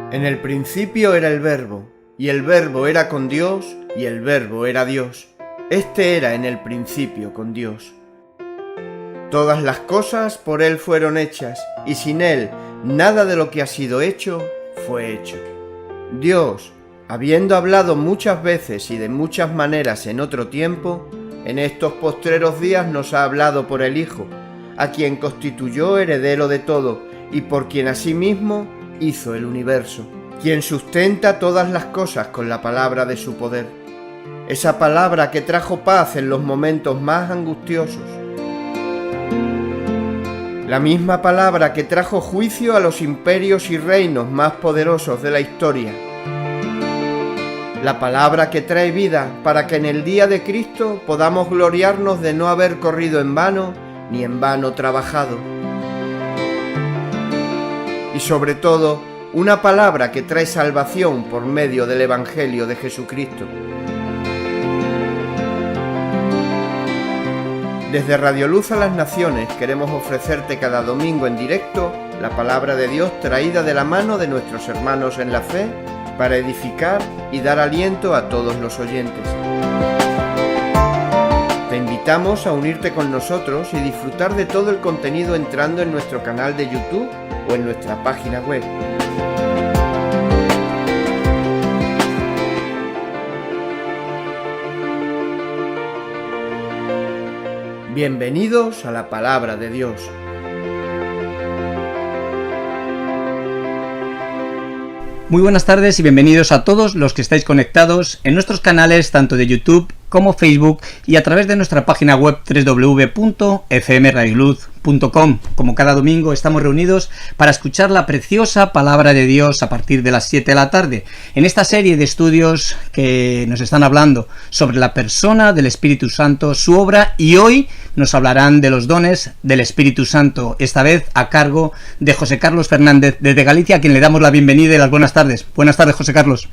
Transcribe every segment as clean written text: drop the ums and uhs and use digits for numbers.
En el principio era el Verbo, y el Verbo era con Dios, y el Verbo era Dios. Este era en el principio con Dios. Todas las cosas por Él fueron hechas, y sin Él nada de lo que ha sido hecho fue hecho. Dios, habiendo hablado muchas veces y de muchas maneras en otro tiempo, en estos postreros días nos ha hablado por el Hijo, a quien constituyó heredero de todo, y por quien asimismo hizo el universo, quien sustenta todas las cosas con la palabra de su poder. Esa palabra que trajo paz en los momentos más angustiosos. La misma palabra que trajo juicio a los imperios y reinos más poderosos de la historia. La palabra que trae vida para que en el día de Cristo podamos gloriarnos de no haber corrido en vano ni en vano trabajado. Y sobre todo, una palabra que trae salvación por medio del Evangelio de Jesucristo. Desde Radio Luz a las Naciones queremos ofrecerte cada domingo en directo la palabra de Dios traída de la mano de nuestros hermanos en la fe para edificar y dar aliento a todos los oyentes. Te invitamos a unirte con nosotros y disfrutar de todo el contenido entrando en nuestro canal de YouTube o en nuestra página web. Bienvenidos a la Palabra de Dios. Muy buenas tardes y bienvenidos a todos los que estáis conectados en nuestros canales tanto de YouTube como Facebook y a través de nuestra página web www.fmradioluz.com. Como cada domingo estamos reunidos para escuchar la preciosa palabra de Dios a partir de las 7 de la tarde en esta serie de estudios que nos están hablando sobre la persona del Espíritu Santo, su obra, y hoy nos hablarán de los dones del Espíritu Santo, esta vez a cargo de José Carlos Fernández desde Galicia, a quien le damos la bienvenida y las buenas tardes. Buenas tardes, José Carlos.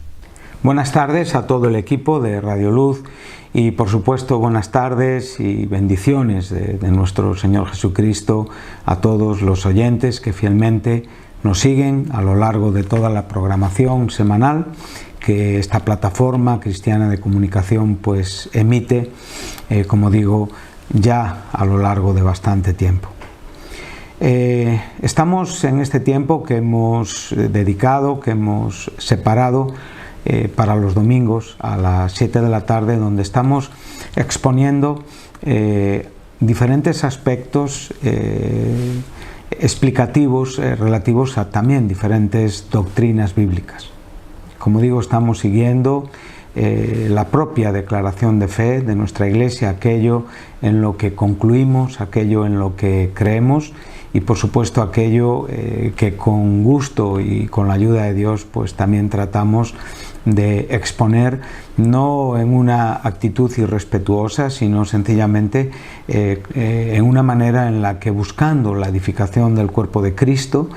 Buenas tardes a todo el equipo de Radio Luz y por supuesto buenas tardes y bendiciones de nuestro Señor Jesucristo a todos los oyentes que fielmente nos siguen a lo largo de toda la programación semanal que esta plataforma cristiana de comunicación pues emite, como digo, ya a lo largo de bastante tiempo. Estamos en este tiempo que hemos dedicado, que hemos separado para los domingos a las 7 de la tarde, donde estamos exponiendo diferentes aspectos explicativos relativos a también diferentes doctrinas bíblicas. Como digo, estamos siguiendo la propia declaración de fe de nuestra Iglesia, aquello en lo que concluimos, aquello en lo que creemos y por supuesto aquello que con gusto y con la ayuda de Dios pues también tratamos de exponer, no en una actitud irrespetuosa, sino sencillamente en una manera en la que, buscando la edificación del cuerpo de Cristo,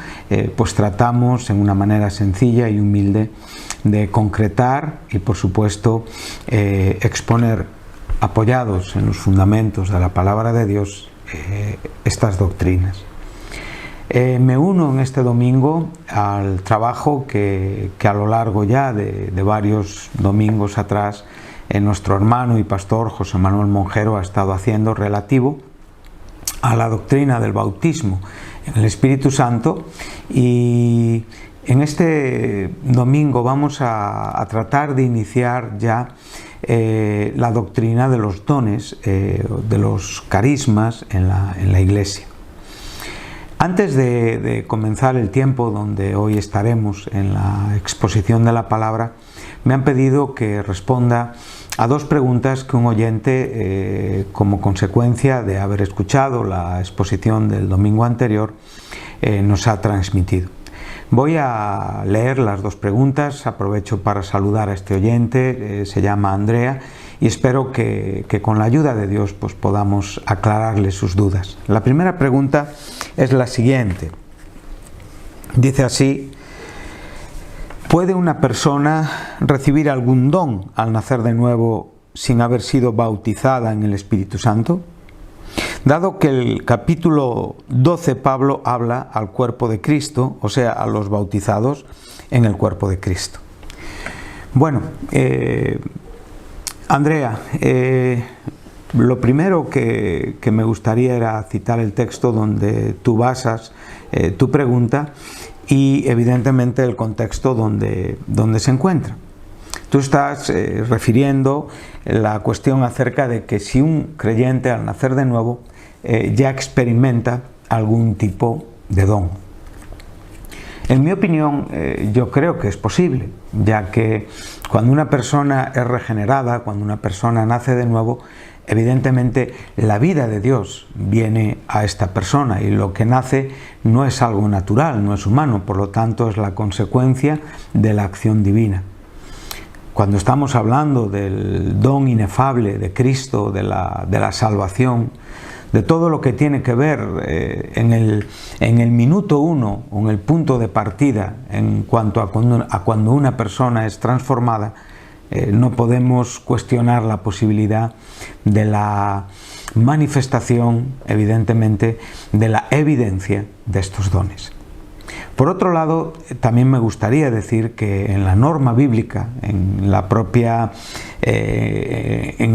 pues tratamos en una manera sencilla y humilde de concretar y por supuesto exponer, apoyados en los fundamentos de la palabra de Dios, estas doctrinas. Me uno en este domingo al trabajo que a lo largo ya de varios domingos atrás nuestro hermano y pastor José Manuel Monjero ha estado haciendo relativo a la doctrina del bautismo en el Espíritu Santo, y en este domingo vamos a tratar de iniciar ya la doctrina de los dones, de los carismas en la Iglesia. Antes de comenzar el tiempo donde hoy estaremos en la exposición de la palabra, me han pedido que responda a dos preguntas que un oyente, como consecuencia de haber escuchado la exposición del domingo anterior, nos ha transmitido. Voy a leer las dos preguntas, aprovecho para saludar a este oyente, se llama Andrea, y espero que con la ayuda de Dios pues podamos aclararle sus dudas. La primera pregunta es la siguiente. Dice así: ¿puede una persona recibir algún don al nacer de nuevo sin haber sido bautizada en el Espíritu Santo? Dado que el capítulo 12 Pablo habla al cuerpo de Cristo, o sea, a los bautizados en el cuerpo de Cristo. Bueno, Andrea, lo primero que me gustaría era citar el texto donde tú basas tu pregunta y evidentemente el contexto donde se encuentra. Tú estás refiriendo la cuestión acerca de que si un creyente al nacer de nuevo ya experimenta algún tipo de don. En mi opinión, yo creo que es posible, ya que cuando una persona es regenerada, cuando una persona nace de nuevo, evidentemente la vida de Dios viene a esta persona y lo que nace no es algo natural, no es humano, por lo tanto es la consecuencia de la acción divina. Cuando estamos hablando del don inefable de Cristo, de la salvación, de todo lo que tiene que ver en el minuto uno, o en el punto de partida, en cuanto a cuando una persona es transformada, no podemos cuestionar la posibilidad de la manifestación, evidentemente, de la evidencia de estos dones. Por otro lado, también me gustaría decir que en la norma bíblica, en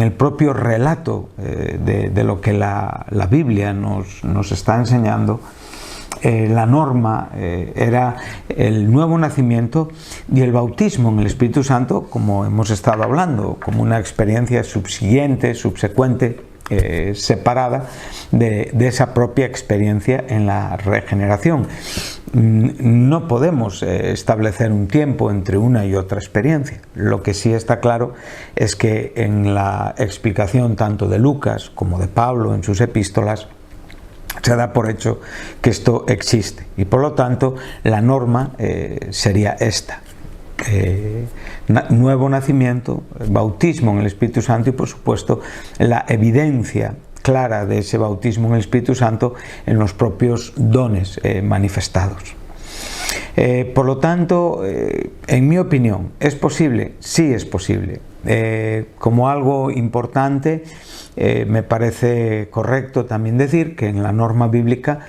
el propio relato de lo que la Biblia nos está enseñando, la norma era el nuevo nacimiento y el bautismo en el Espíritu Santo, como hemos estado hablando, como una experiencia subsiguiente, subsecuente, separada de esa propia experiencia en la regeneración. No podemos establecer un tiempo entre una y otra experiencia. Lo que sí está claro es que en la explicación tanto de Lucas como de Pablo en sus epístolas se da por hecho que esto existe y por lo tanto la norma sería esta. Nuevo nacimiento, bautismo en el Espíritu Santo y por supuesto la evidencia clara de ese bautismo en el Espíritu Santo en los propios dones manifestados. Por lo tanto, en mi opinión, ¿es posible? Sí es posible. Como algo importante, me parece correcto también decir que en la norma bíblica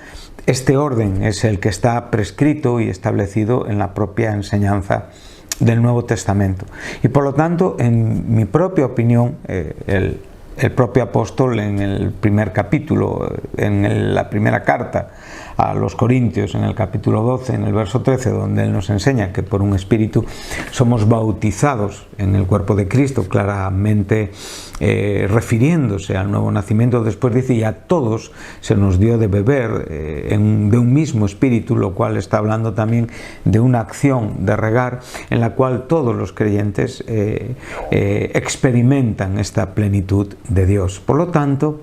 este orden es el que está prescrito y establecido en la propia enseñanza del Nuevo Testamento. Y por lo tanto, en mi propia opinión, el propio apóstol en el primer capítulo, en la primera carta a los Corintios, en el capítulo 12, en el verso 13, donde él nos enseña que por un espíritu somos bautizados en el cuerpo de Cristo, claramente refiriéndose al nuevo nacimiento. Después dice, y a todos se nos dio de beber de un mismo espíritu, lo cual está hablando también de una acción de regar en la cual todos los creyentes experimentan esta plenitud de Dios. Por lo tanto,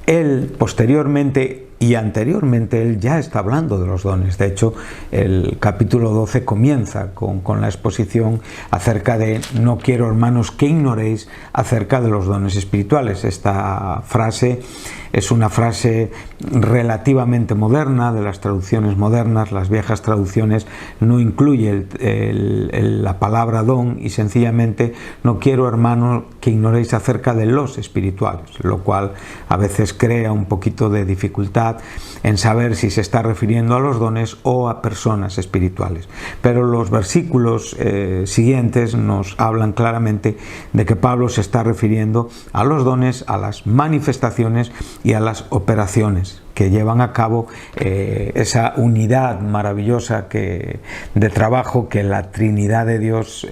él posteriormente y anteriormente él ya está hablando de los dones. De hecho, el capítulo 12 comienza con la exposición acerca de no quiero, hermanos, que ignoréis acerca de los dones espirituales. Esta frase es una frase relativamente moderna, de las traducciones modernas. Las viejas traducciones no incluye la palabra don y sencillamente no quiero, hermanos, que ignoréis acerca de los espirituales, lo cual a veces crea un poquito de dificultad en saber si se está refiriendo a los dones o a personas espirituales. Pero los versículos siguientes nos hablan claramente de que Pablo se está refiriendo a los dones, a las manifestaciones y a las operaciones que llevan a cabo esa unidad maravillosa de trabajo que la Trinidad de Dios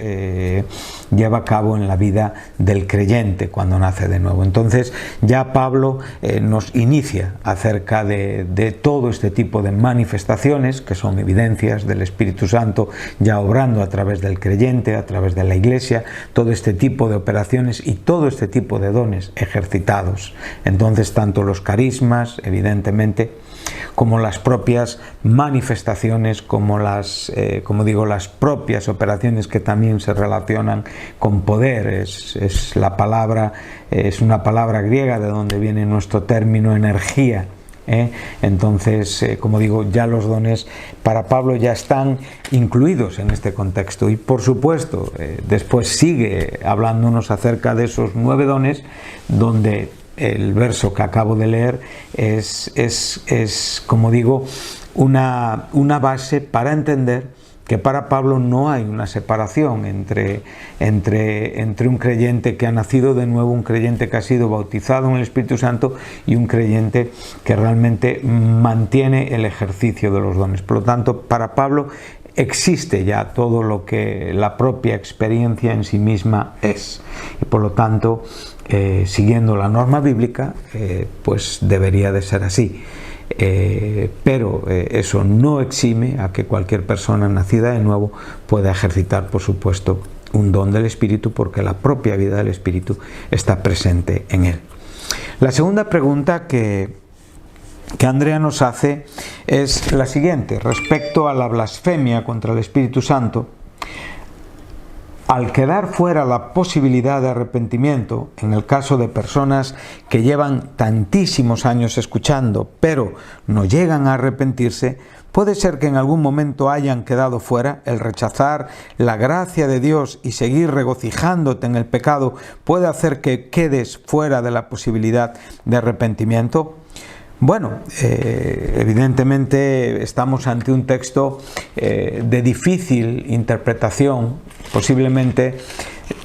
lleva a cabo en la vida del creyente cuando nace de nuevo. Entonces ya Pablo nos inicia acerca de todo este tipo de manifestaciones que son evidencias del Espíritu Santo ya obrando a través del creyente, a través de la Iglesia, todo este tipo de operaciones y todo este tipo de dones ejercitados. Entonces tanto los carismas, evidentemente, como las propias manifestaciones, como las propias operaciones que también se relacionan con poder. Es una palabra griega de donde viene nuestro término energía. Entonces, como digo, ya los dones para Pablo ya están incluidos en este contexto y por supuesto después sigue hablándonos acerca de esos 9 dones donde el verso que acabo de leer es como digo, una base para entender que para Pablo no hay una separación entre un creyente que ha nacido de nuevo, un creyente que ha sido bautizado en el Espíritu Santo y un creyente que realmente mantiene el ejercicio de los dones. Por lo tanto, para Pablo existe ya todo lo que la propia experiencia en sí misma es. Y por lo tanto, siguiendo la norma bíblica, pues debería de ser así. Pero eso no exime a que cualquier persona nacida de nuevo pueda ejercitar, por supuesto, un don del Espíritu, porque la propia vida del Espíritu está presente en él. La segunda pregunta que Andrea nos hace es la siguiente: respecto a la blasfemia contra el Espíritu Santo. Al quedar fuera la posibilidad de arrepentimiento, en el caso de personas que llevan tantísimos años escuchando, pero no llegan a arrepentirse, puede ser que en algún momento hayan quedado fuera. El rechazar la gracia de Dios y seguir regocijándote en el pecado puede hacer que quedes fuera de la posibilidad de arrepentimiento. Bueno, evidentemente estamos ante un texto de difícil interpretación, posiblemente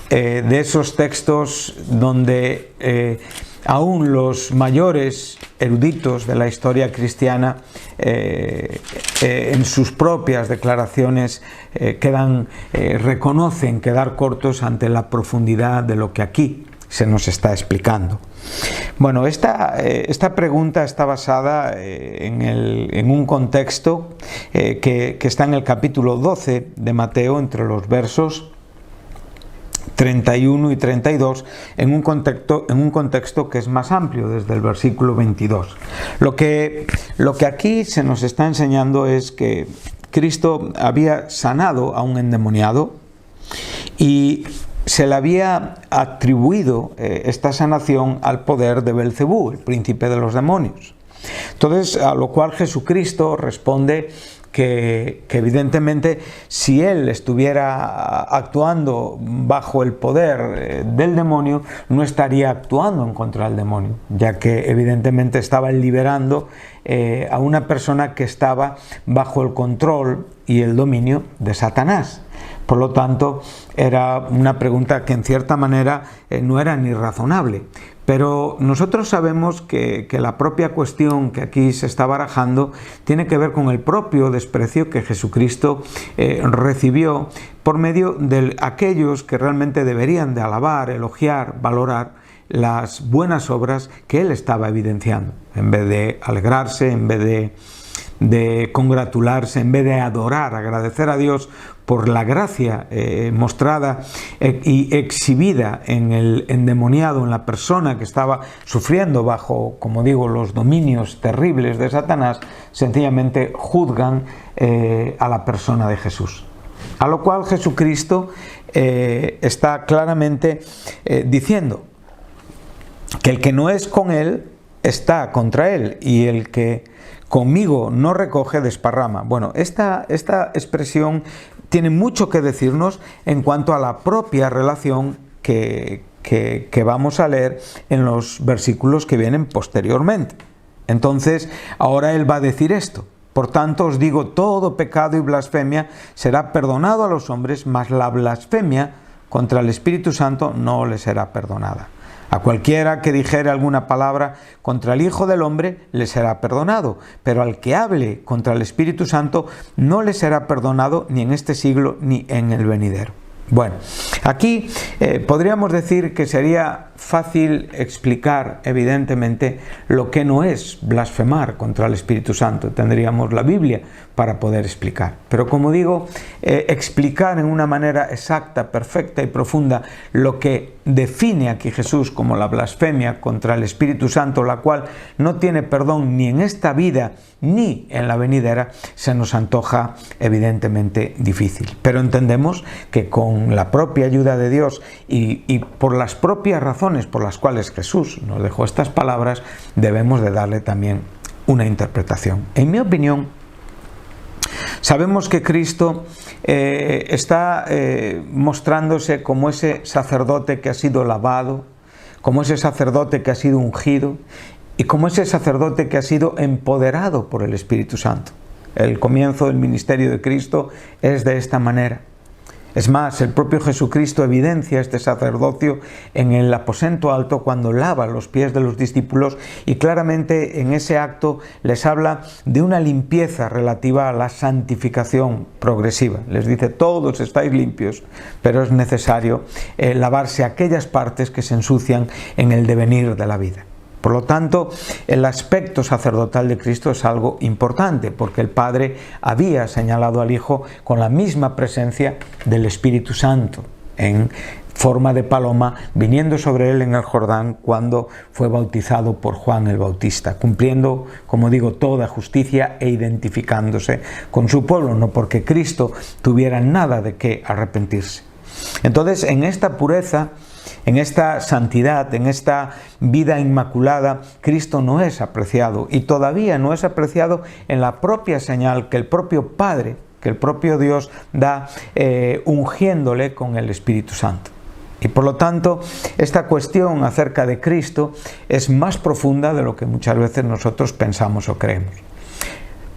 de esos textos donde aún los mayores eruditos de la historia cristiana en sus propias declaraciones reconocen quedar cortos ante la profundidad de lo que aquí se nos está explicando. Bueno, esta pregunta está basada en un contexto que está en el capítulo 12 de Mateo, entre los versos 31 y 32, en un contexto que es más amplio, desde el versículo 22. Lo que aquí se nos está enseñando es que Cristo había sanado a un endemoniado y se le había atribuido esta sanación al poder de Belcebú, el príncipe de los demonios. Entonces, a lo cual Jesucristo responde que evidentemente si él estuviera actuando bajo el poder del demonio, no estaría actuando en contra del demonio, ya que evidentemente estaba liberando a una persona que estaba bajo el control y el dominio de Satanás. Por lo tanto, era una pregunta que en cierta manera no era ni razonable. Pero nosotros sabemos que la propia cuestión que aquí se está barajando tiene que ver con el propio desprecio que Jesucristo recibió por medio de aquellos que realmente deberían de alabar, elogiar, valorar las buenas obras que él estaba evidenciando. En vez de alegrarse, en vez de congratularse, en vez de adorar, agradecer a Dios por la gracia mostrada y exhibida en el endemoniado, en la persona que estaba sufriendo bajo, como digo, los dominios terribles de Satanás, sencillamente juzgan a la persona de Jesús. A lo cual Jesucristo está claramente diciendo que el que no es con él está contra él, y el que conmigo no recoge desparrama. Bueno, esta expresión tiene mucho que decirnos en cuanto a la propia relación que vamos a leer en los versículos que vienen posteriormente. Entonces, ahora él va a decir esto: por tanto os digo, todo pecado y blasfemia será perdonado a los hombres, mas la blasfemia contra el Espíritu Santo no le será perdonada. A cualquiera que dijere alguna palabra contra el Hijo del Hombre le será perdonado, pero al que hable contra el Espíritu Santo no le será perdonado ni en este siglo ni en el venidero. Bueno, aquí podríamos decir que sería fácil explicar evidentemente lo que no es blasfemar contra el Espíritu Santo. Tendríamos la Biblia para poder explicar. Pero como digo, explicar en una manera exacta, perfecta y profunda lo que define aquí Jesús como la blasfemia contra el Espíritu Santo, la cual no tiene perdón ni en esta vida ni en la venidera, se nos antoja evidentemente difícil. Pero entendemos que con la propia ayuda de Dios y por las propias razones por las cuales Jesús nos dejó estas palabras, debemos de darle también una interpretación. En mi opinión, sabemos que Cristo está mostrándose como ese sacerdote que ha sido lavado, como ese sacerdote que ha sido ungido y como ese sacerdote que ha sido empoderado por el Espíritu Santo. El comienzo del ministerio de Cristo es de esta manera. Es más, el propio Jesucristo evidencia este sacerdocio en el aposento alto cuando lava los pies de los discípulos, y claramente en ese acto les habla de una limpieza relativa a la santificación progresiva. Les dice: todos estáis limpios, pero es necesario lavarse aquellas partes que se ensucian en el devenir de la vida. Por lo tanto, el aspecto sacerdotal de Cristo es algo importante, porque el Padre había señalado al Hijo con la misma presencia del Espíritu Santo, en forma de paloma, viniendo sobre él en el Jordán cuando fue bautizado por Juan el Bautista, cumpliendo, como digo, toda justicia e identificándose con su pueblo, no porque Cristo tuviera nada de qué arrepentirse. Entonces, en esta pureza, en esta santidad, en esta vida inmaculada, Cristo no es apreciado, y todavía no es apreciado en la propia señal que el propio Padre, que el propio Dios da, ungiéndole con el Espíritu Santo. Y por lo tanto, esta cuestión acerca de Cristo es más profunda de lo que muchas veces nosotros pensamos o creemos.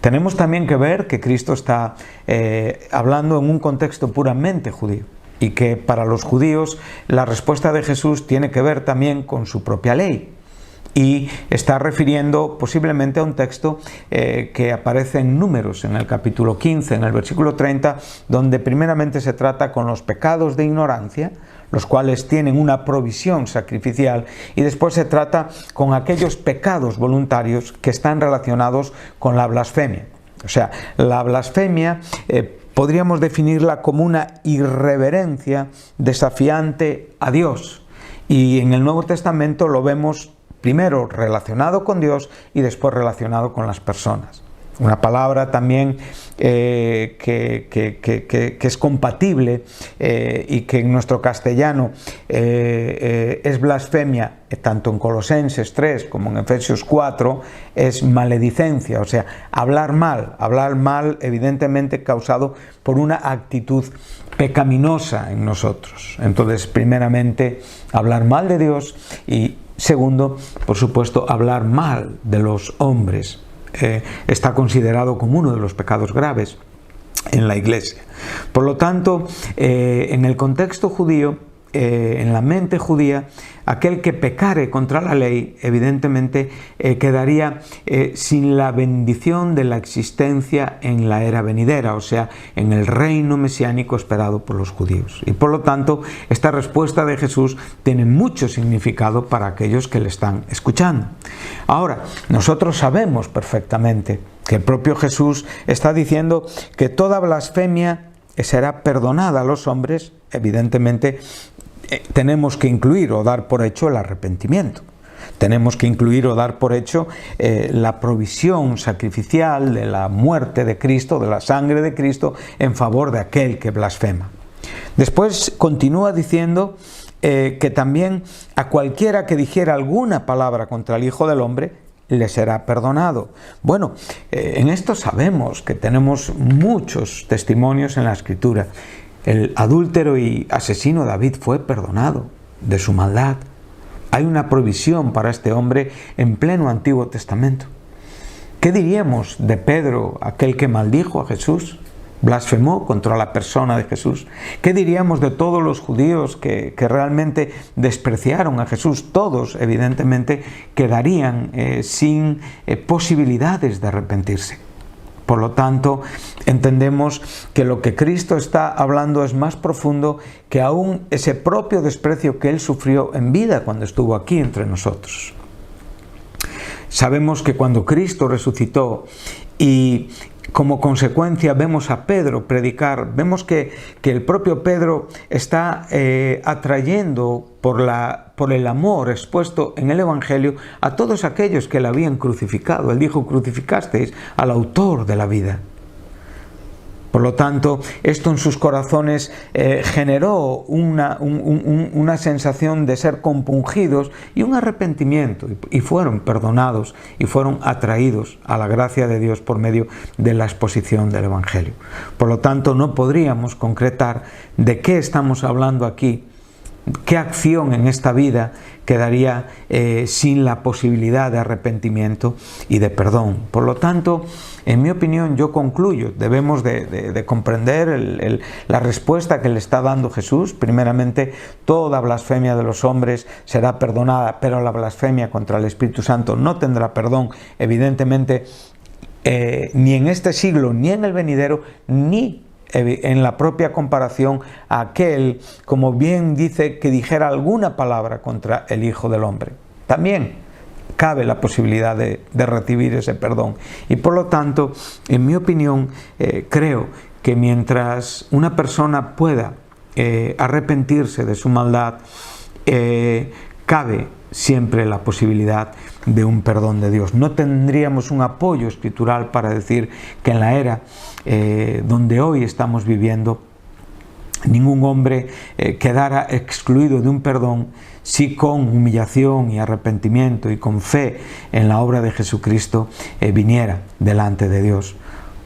Tenemos también que ver que Cristo está hablando en un contexto puramente judío, y que para los judíos la respuesta de Jesús tiene que ver también con su propia ley, y está refiriendo posiblemente a un texto que aparece en Números, en el capítulo 15, en el versículo 30, donde primeramente se trata con los pecados de ignorancia, los cuales tienen una provisión sacrificial, y después se trata con aquellos pecados voluntarios que están relacionados con la blasfemia. O sea, la blasfemia podríamos definirla como una irreverencia desafiante a Dios, y en el Nuevo Testamento lo vemos primero relacionado con Dios y después relacionado con las personas. Una palabra también que es compatible y que en nuestro castellano es blasfemia, tanto en Colosenses 3 como en Efesios 4, es maledicencia, o sea, hablar mal evidentemente causado por una actitud pecaminosa en nosotros. Entonces, primeramente, hablar mal de Dios, y segundo, por supuesto, hablar mal de los hombres. Está considerado como uno de los pecados graves en la Iglesia. Por lo tanto, en el contexto judío, en la mente judía, aquel que pecare contra la ley, evidentemente quedaría sin la bendición de la existencia en la era venidera, o sea, en el reino mesiánico esperado por los judíos. Y por lo tanto, esta respuesta de Jesús tiene mucho significado para aquellos que le están escuchando. Ahora, nosotros sabemos perfectamente que el propio Jesús está diciendo que toda blasfemia será perdonada a los hombres. Evidentemente, tenemos que incluir o dar por hecho el arrepentimiento. Tenemos que incluir o dar por hecho la provisión sacrificial de la muerte de Cristo, de la sangre de Cristo, en favor de aquel que blasfema. Después continúa diciendo que también a cualquiera que dijera alguna palabra contra el Hijo del Hombre, le será perdonado. Bueno, en esto sabemos que tenemos muchos testimonios en la Escritura. El adúltero y asesino David fue perdonado de su maldad. Hay una provisión para este hombre en pleno Antiguo Testamento. ¿Qué diríamos de Pedro, aquel que maldijo a Jesús? Blasfemó contra la persona de Jesús. ¿Qué diríamos de todos los judíos que realmente despreciaron a Jesús? Todos, evidentemente, quedarían sin posibilidades de arrepentirse. Por lo tanto, entendemos que lo que Cristo está hablando es más profundo que aún ese propio desprecio que Él sufrió en vida cuando estuvo aquí entre nosotros. Sabemos que cuando Cristo resucitó y como consecuencia vemos a Pedro predicar, vemos que el propio Pedro está atrayendo por el amor expuesto en el Evangelio a todos aquellos que le habían crucificado. Él dijo: crucificasteis al autor de la vida. Por lo tanto, esto en sus corazones generó una sensación de ser compungidos y un arrepentimiento, y fueron perdonados y fueron atraídos a la gracia de Dios por medio de la exposición del Evangelio. Por lo tanto, no podríamos concretar de qué estamos hablando aquí ¿qué acción en esta vida quedaría sin la posibilidad de arrepentimiento y de perdón? Por lo tanto, en mi opinión, yo concluyo, debemos de comprender la respuesta que le está dando Jesús. Primeramente, toda blasfemia de los hombres será perdonada, pero la blasfemia contra el Espíritu Santo no tendrá perdón, evidentemente, ni en este siglo, ni en el venidero, ni en la propia comparación a aquel, como bien dice, que dijera alguna palabra contra el Hijo del Hombre. También cabe la posibilidad de recibir ese perdón. Y por lo tanto, en mi opinión, creo que mientras una persona pueda arrepentirse de su maldad, cabe siempre la posibilidad de un perdón de Dios. No tendríamos un apoyo escritural para decir que en la era donde hoy estamos viviendo, ningún hombre quedara excluido de un perdón si con humillación y arrepentimiento y con fe en la obra de Jesucristo viniera delante de Dios.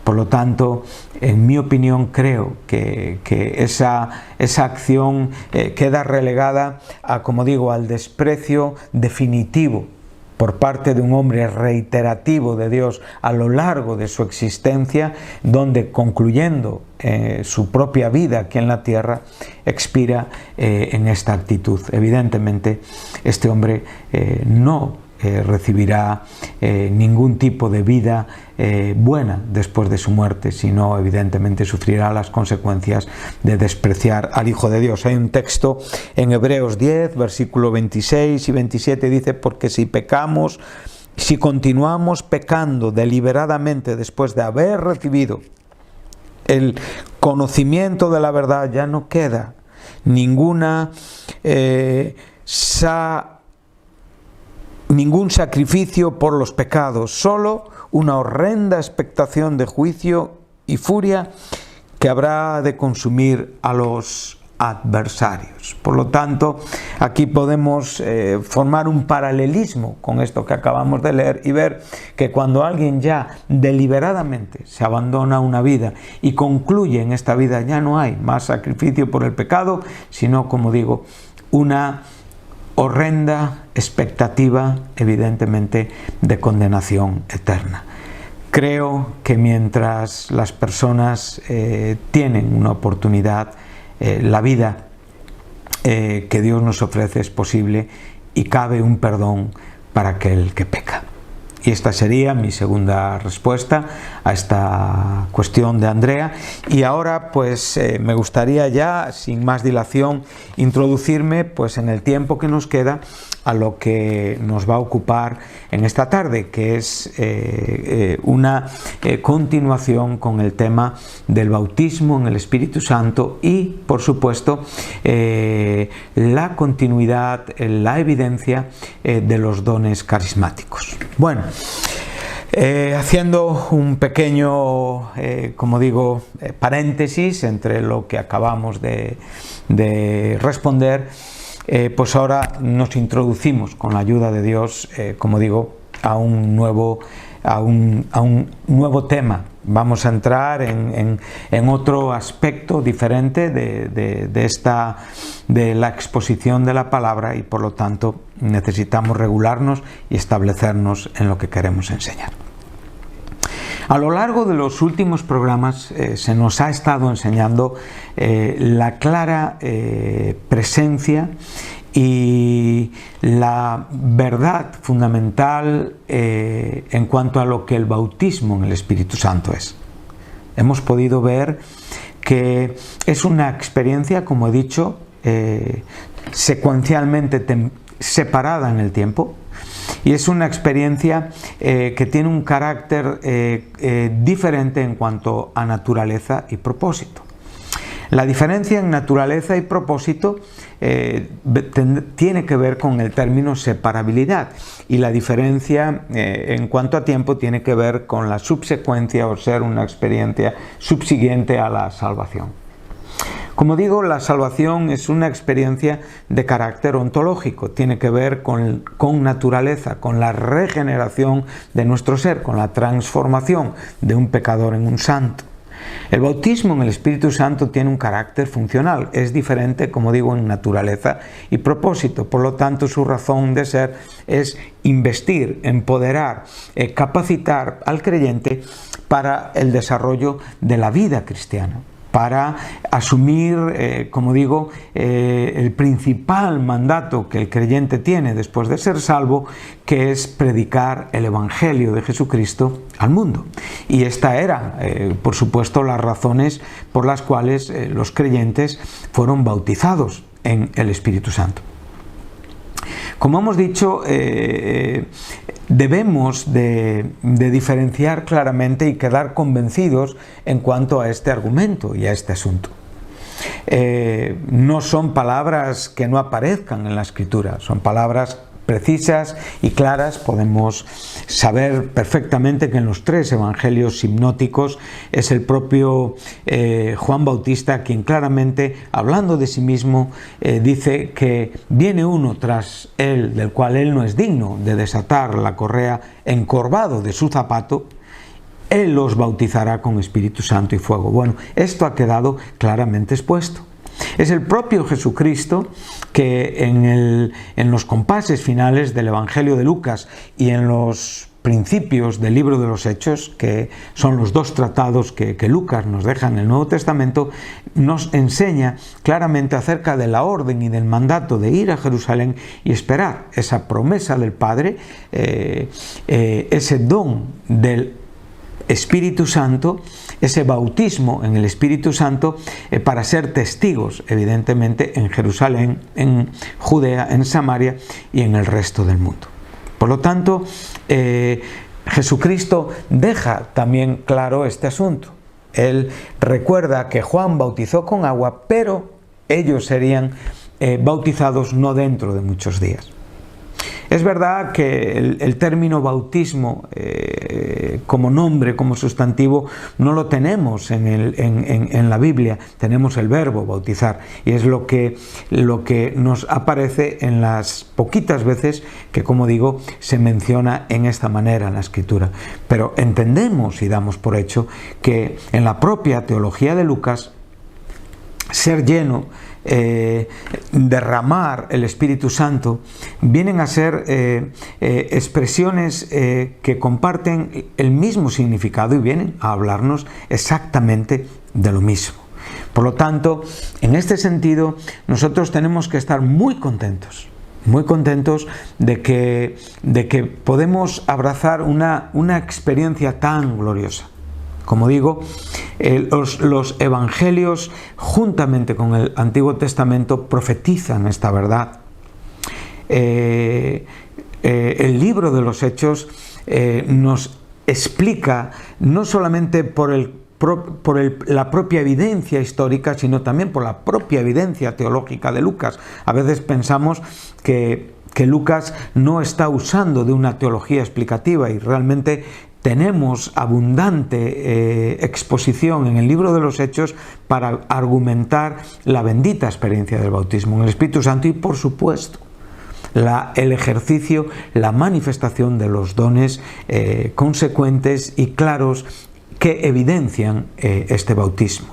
Por lo tanto, en mi opinión, creo que esa acción queda relegada a, como digo, al desprecio definitivo por parte de un hombre reiterativo de Dios a lo largo de su existencia, donde, concluyendo su propia vida aquí en la tierra, expira en esta actitud. Evidentemente, este hombre no recibirá ningún tipo de vida buena después de su muerte, sino evidentemente sufrirá las consecuencias de despreciar al Hijo de Dios. Hay un texto en Hebreos 10, versículo 26 y 27, dice: porque si pecamos, si continuamos pecando deliberadamente después de haber recibido el conocimiento de la verdad, ya no queda ningún sacrificio por los pecados, solo una horrenda expectación de juicio y furia que habrá de consumir a los adversarios. Por lo tanto, aquí podemos formar un paralelismo con esto que acabamos de leer y ver que cuando alguien ya deliberadamente se abandona una vida y concluye en esta vida, ya no hay más sacrificio por el pecado, sino, como digo, una horrenda expectativa, evidentemente, de condenación eterna. Creo que mientras las personas tienen una oportunidad, la vida que Dios nos ofrece es posible y cabe un perdón para aquel que peca. Y esta sería mi segunda respuesta a esta cuestión de Andrea. Y ahora pues me gustaría ya, sin más dilación, introducirme pues en el tiempo que nos queda a lo que nos va a ocupar en esta tarde, que es una continuación con el tema del bautismo en el Espíritu Santo y, por supuesto, la continuidad, la evidencia de los dones carismáticos. Bueno, haciendo un pequeño, como digo, paréntesis entre lo que acabamos de responder, pues ahora nos introducimos con la ayuda de Dios, como digo, a un nuevo tema. Vamos a entrar en otro aspecto diferente de la exposición de la palabra y, por lo tanto, necesitamos regularnos y establecernos en lo que queremos enseñar. A lo largo de los últimos programas se nos ha estado enseñando la clara presencia y la verdad fundamental en cuanto a lo que el bautismo en el Espíritu Santo es. Hemos podido ver que es una experiencia, como he dicho, secuencialmente separada en el tiempo, y es una experiencia que tiene un carácter diferente en cuanto a naturaleza y propósito. La diferencia en naturaleza y propósito tiene que ver con el término separabilidad, y la diferencia en cuanto a tiempo tiene que ver con la subsecuencia o ser una experiencia subsiguiente a la salvación. Como digo, la salvación es una experiencia de carácter ontológico, tiene que ver con naturaleza, con la regeneración de nuestro ser, con la transformación de un pecador en un santo. El bautismo en el Espíritu Santo tiene un carácter funcional, es diferente, como digo, en naturaleza y propósito. Por lo tanto, su razón de ser es investir, empoderar, capacitar al creyente para el desarrollo de la vida cristiana, para asumir, como digo, el principal mandato que el creyente tiene después de ser salvo, que es predicar el Evangelio de Jesucristo al mundo. Y esta era, por supuesto, las razones por las cuales los creyentes fueron bautizados en el Espíritu Santo. Como hemos dicho, debemos de diferenciar claramente y quedar convencidos en cuanto a este argumento y a este asunto. No son palabras que no aparezcan en la Escritura, son palabras precisas y claras. Podemos saber perfectamente que en los 3 evangelios sinópticos es el propio Juan Bautista quien claramente, hablando de sí mismo, dice que viene uno tras él, del cual él no es digno de desatar la correa encorvado de su zapato. Él los bautizará con Espíritu Santo y fuego. Bueno, esto ha quedado claramente expuesto. Es el propio Jesucristo que en los compases finales del Evangelio de Lucas y en los principios del libro de los Hechos, que son los 2 tratados que Lucas nos deja en el Nuevo Testamento, nos enseña claramente acerca de la orden y del mandato de ir a Jerusalén y esperar esa promesa del Padre, ese don del Espíritu Santo, ese bautismo en el Espíritu Santo, para ser testigos, evidentemente, en Jerusalén, en Judea, en Samaria y en el resto del mundo. Por lo tanto, Jesucristo deja también claro este asunto. Él recuerda que Juan bautizó con agua, pero ellos serían bautizados no dentro de muchos días. Es verdad que el término bautismo como nombre, como sustantivo, no lo tenemos en la Biblia. Tenemos el verbo bautizar y es lo que nos aparece en las poquitas veces que, como digo, se menciona en esta manera en la Escritura. Pero entendemos y damos por hecho que en la propia teología de Lucas, ser lleno, derramar el Espíritu Santo, vienen a ser expresiones que comparten el mismo significado y vienen a hablarnos exactamente de lo mismo. Por lo tanto, en este sentido, nosotros tenemos que estar muy contentos de que podemos abrazar una experiencia tan gloriosa. Como digo, los evangelios, juntamente con el Antiguo Testamento, profetizan esta verdad. El libro de los Hechos nos explica, no solamente por la propia evidencia histórica, sino también por la propia evidencia teológica de Lucas. A veces pensamos que Lucas no está usando de una teología explicativa, y realmente tenemos abundante exposición en el libro de los Hechos para argumentar la bendita experiencia del bautismo en el Espíritu Santo y, por supuesto, el ejercicio, la manifestación de los dones consecuentes y claros que evidencian este bautismo.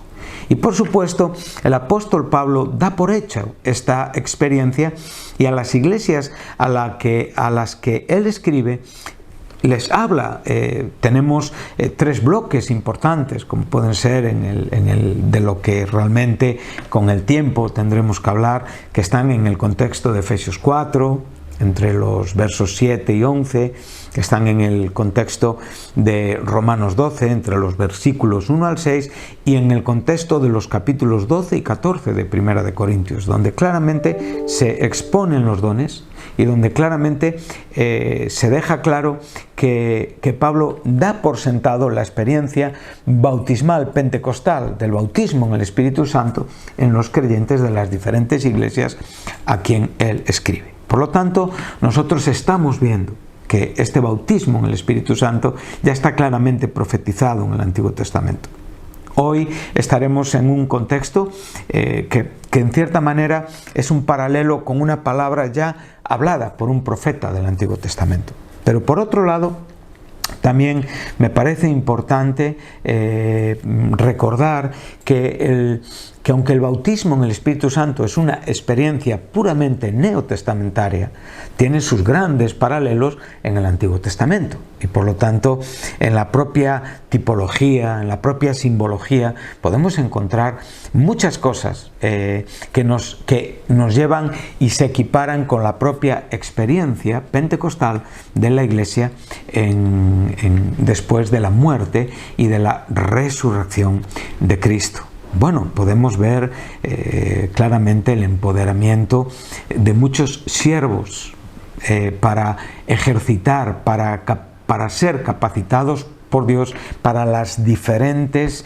Y por supuesto, el apóstol Pablo da por hecho esta experiencia, y a las iglesias a las que él escribe les habla. Tenemos 3 bloques importantes, como pueden ser de lo que realmente con el tiempo tendremos que hablar, que están en el contexto de Efesios 4, entre los versos 7 y 11, que están en el contexto de Romanos 12, entre los versículos 1 al 6, y en el contexto de los capítulos 12 y 14 de Primera de Corintios, donde claramente se exponen los dones y donde claramente se deja claro que Pablo da por sentado la experiencia bautismal pentecostal del bautismo en el Espíritu Santo en los creyentes de las diferentes iglesias a quien él escribe. Por lo tanto, nosotros estamos viendo que este bautismo en el Espíritu Santo ya está claramente profetizado en el Antiguo Testamento. Hoy estaremos en un contexto que en cierta manera es un paralelo con una palabra ya hablada por un profeta del Antiguo Testamento. Pero por otro lado, También me parece importante recordar que aunque el bautismo en el Espíritu Santo es una experiencia puramente neotestamentaria, tiene sus grandes paralelos en el Antiguo Testamento. Y por lo tanto, en la propia tipología, en la propia simbología, podemos encontrar muchas cosas que nos llevan y se equiparan con la propia experiencia pentecostal de la Iglesia después de la muerte y de la resurrección de Cristo. Bueno, podemos ver claramente el empoderamiento de muchos siervos para ejercitar, para ser capacitados por Dios para los diferentes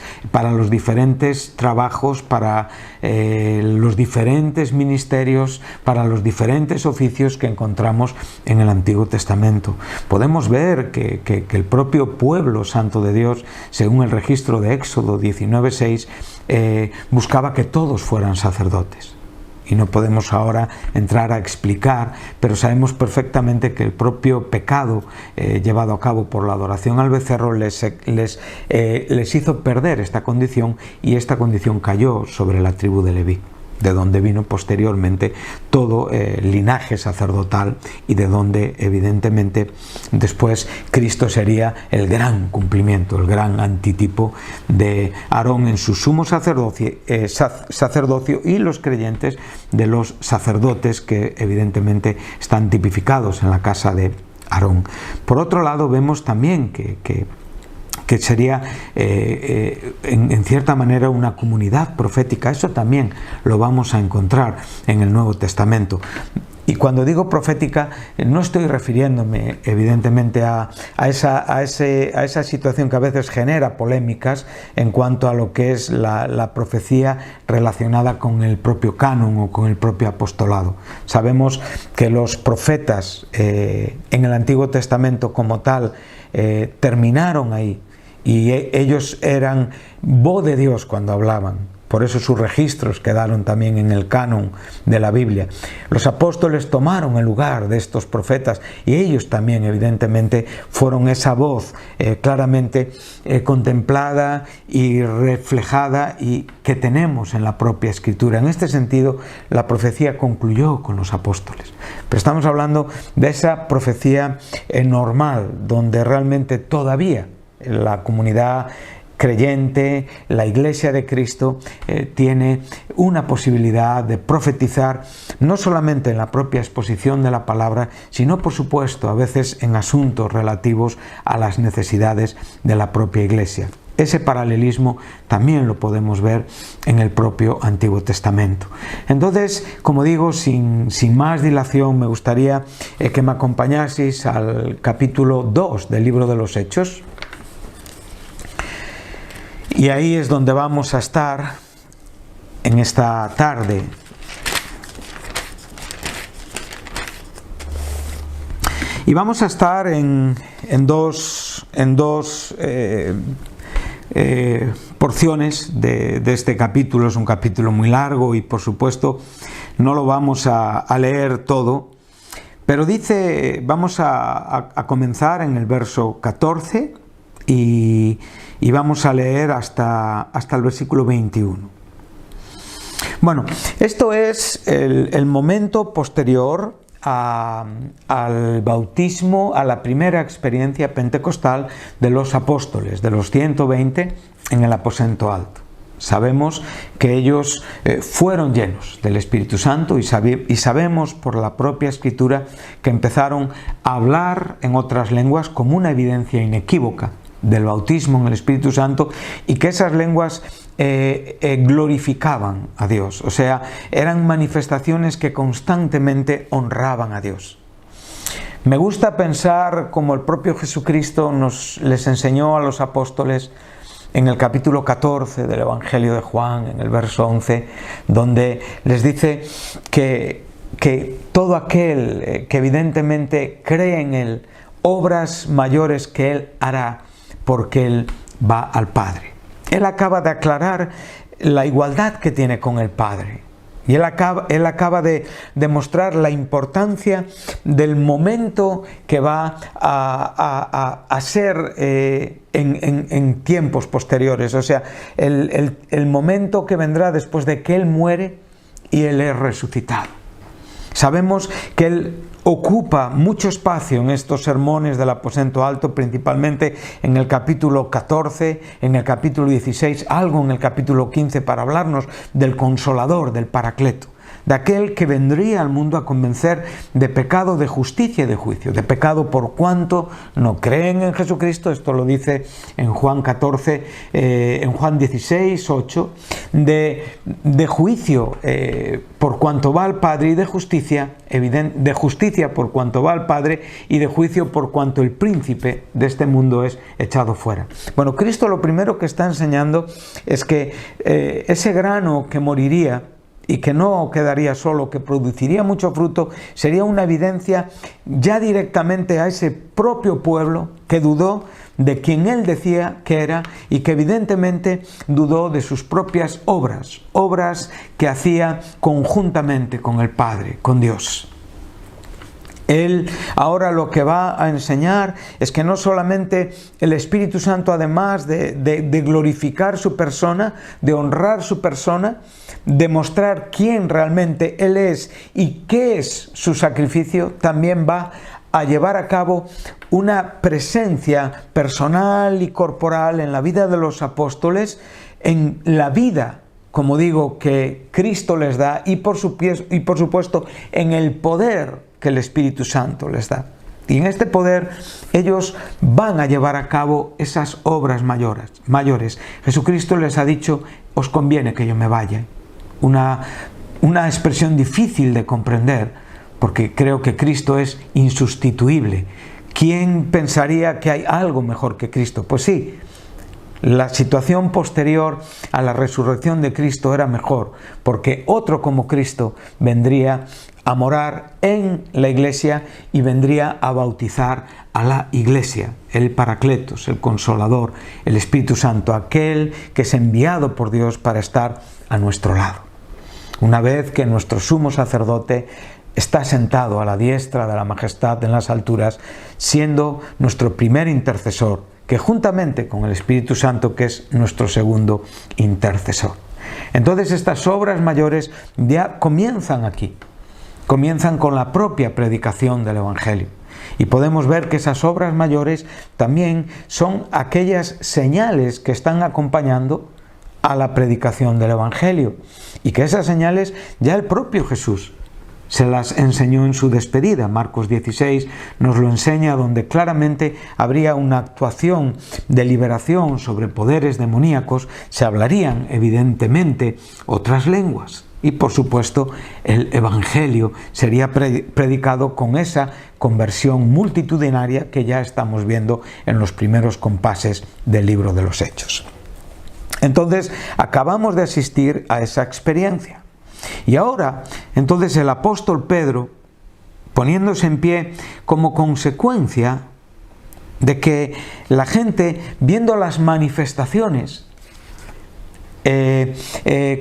trabajos, para los diferentes ministerios, para los diferentes oficios que encontramos en el Antiguo Testamento. Podemos ver que el propio pueblo santo de Dios, según el registro de Éxodo 19:6, buscaba que todos fueran sacerdotes. Y no podemos ahora entrar a explicar, pero sabemos perfectamente que el propio pecado llevado a cabo por la adoración al becerro les hizo perder esta condición, y esta condición cayó sobre la tribu de Leví, de donde vino posteriormente todo el linaje sacerdotal y de donde evidentemente después Cristo sería el gran cumplimiento, el gran antitipo de Aarón en su sumo sacerdocio y los creyentes de los sacerdotes que evidentemente están tipificados en la casa de Aarón. Por otro lado, vemos también que sería en cierta manera una comunidad profética. Eso también lo vamos a encontrar en el Nuevo Testamento. Y cuando digo profética, no estoy refiriéndome evidentemente a esa situación que a veces genera polémicas en cuanto a lo que es la profecía relacionada con el propio canon o con el propio apostolado. Sabemos que los profetas en el Antiguo Testamento como tal terminaron ahí, y ellos eran voz de Dios cuando hablaban. Por eso sus registros quedaron también en el canon de la Biblia. Los apóstoles tomaron el lugar de estos profetas, y ellos también evidentemente fueron esa voz claramente contemplada y reflejada, y que tenemos en la propia Escritura. En este sentido, la profecía concluyó con los apóstoles. Pero estamos hablando de esa profecía normal, donde realmente todavía la comunidad creyente, la Iglesia de Cristo, tiene una posibilidad de profetizar, no solamente en la propia exposición de la palabra, sino por supuesto a veces en asuntos relativos a las necesidades de la propia Iglesia. Ese paralelismo también lo podemos ver en el propio Antiguo Testamento. Entonces, como digo, sin más dilación, me gustaría que me acompañaseis al capítulo 2 del libro de los Hechos. Y ahí es donde vamos a estar en esta tarde. Y vamos a estar en dos porciones de este capítulo. Es un capítulo muy largo y por supuesto no lo vamos a leer todo. Pero dice, vamos a comenzar en el verso 14 y vamos a leer hasta el versículo 21. Bueno, esto es el momento posterior al bautismo, a la primera experiencia pentecostal de los apóstoles, de los 120 en el aposento alto. Sabemos que ellos fueron llenos del Espíritu Santo y sabemos por la propia Escritura que empezaron a hablar en otras lenguas como una evidencia inequívoca del bautismo en el Espíritu Santo, y que esas lenguas glorificaban a Dios, o sea, eran manifestaciones que constantemente honraban a Dios. Me gusta pensar como el propio Jesucristo les enseñó a los apóstoles en el capítulo 14 del Evangelio de Juan, en el verso 11, donde les dice que todo aquel que evidentemente cree en Él, obras mayores que Él hará, porque Él va al Padre. Él acaba de aclarar la igualdad que tiene con el Padre. Y él acaba de demostrar la importancia del momento que va a ser en tiempos posteriores. O sea, el momento que vendrá después de que Él muere y Él es resucitado. Sabemos que Él ocupa mucho espacio en estos sermones del aposento alto, principalmente en el capítulo 14, en el capítulo 16, algo en el capítulo 15, para hablarnos del Consolador, del Paracleto, de aquel que vendría al mundo a convencer de pecado, de justicia y de juicio. De pecado por cuanto no creen en Jesucristo, esto lo dice en Juan 14, en Juan 16, 8, de juicio por cuanto va al Padre, y de justicia por cuanto va al Padre, y de juicio por cuanto el príncipe de este mundo es echado fuera. Bueno, Cristo lo primero que está enseñando es que ese grano que moriría y que no quedaría solo, que produciría mucho fruto, sería una evidencia ya directamente a ese propio pueblo que dudó de quien Él decía que era, y que evidentemente dudó de sus propias obras que hacía conjuntamente con el Padre, con Dios. Él ahora lo que va a enseñar es que no solamente el Espíritu Santo, además de glorificar su persona, de honrar su persona, de mostrar quién realmente Él es y qué es su sacrificio, también va a llevar a cabo una presencia personal y corporal en la vida de los apóstoles, en la vida, como digo, que Cristo les da, y por supuesto en el poder que el Espíritu Santo les da. Y en este poder ellos van a llevar a cabo esas obras mayores. Jesucristo les ha dicho: os conviene que yo me vaya. Una expresión difícil de comprender, porque creo que Cristo es insustituible. ¿Quién pensaría que hay algo mejor que Cristo? Pues sí, la situación posterior a la resurrección de Cristo era mejor, porque otro como Cristo vendría a morar en la iglesia y vendría a bautizar a la iglesia, el Paracletos, el Consolador, el Espíritu Santo, aquel que es enviado por Dios para estar a nuestro lado. Una vez que nuestro sumo sacerdote está sentado a la diestra de la majestad en las alturas, siendo nuestro primer intercesor, que juntamente con el Espíritu Santo, que es nuestro segundo intercesor. Entonces estas obras mayores ya comienzan aquí. Comienzan con la propia predicación del Evangelio. Y podemos ver que esas obras mayores también son aquellas señales que están acompañando a la predicación del Evangelio. Y que esas señales ya el propio Jesús se las enseñó en su despedida. Marcos 16 nos lo enseña, donde claramente habría una actuación de liberación sobre poderes demoníacos. Se hablarían evidentemente otras lenguas. Y por supuesto el Evangelio sería predicado con esa conversión multitudinaria que ya estamos viendo en los primeros compases del libro de los Hechos. Entonces acabamos de asistir a esa experiencia. Y ahora, entonces el apóstol Pedro, poniéndose en pie como consecuencia de que la gente, viendo las manifestaciones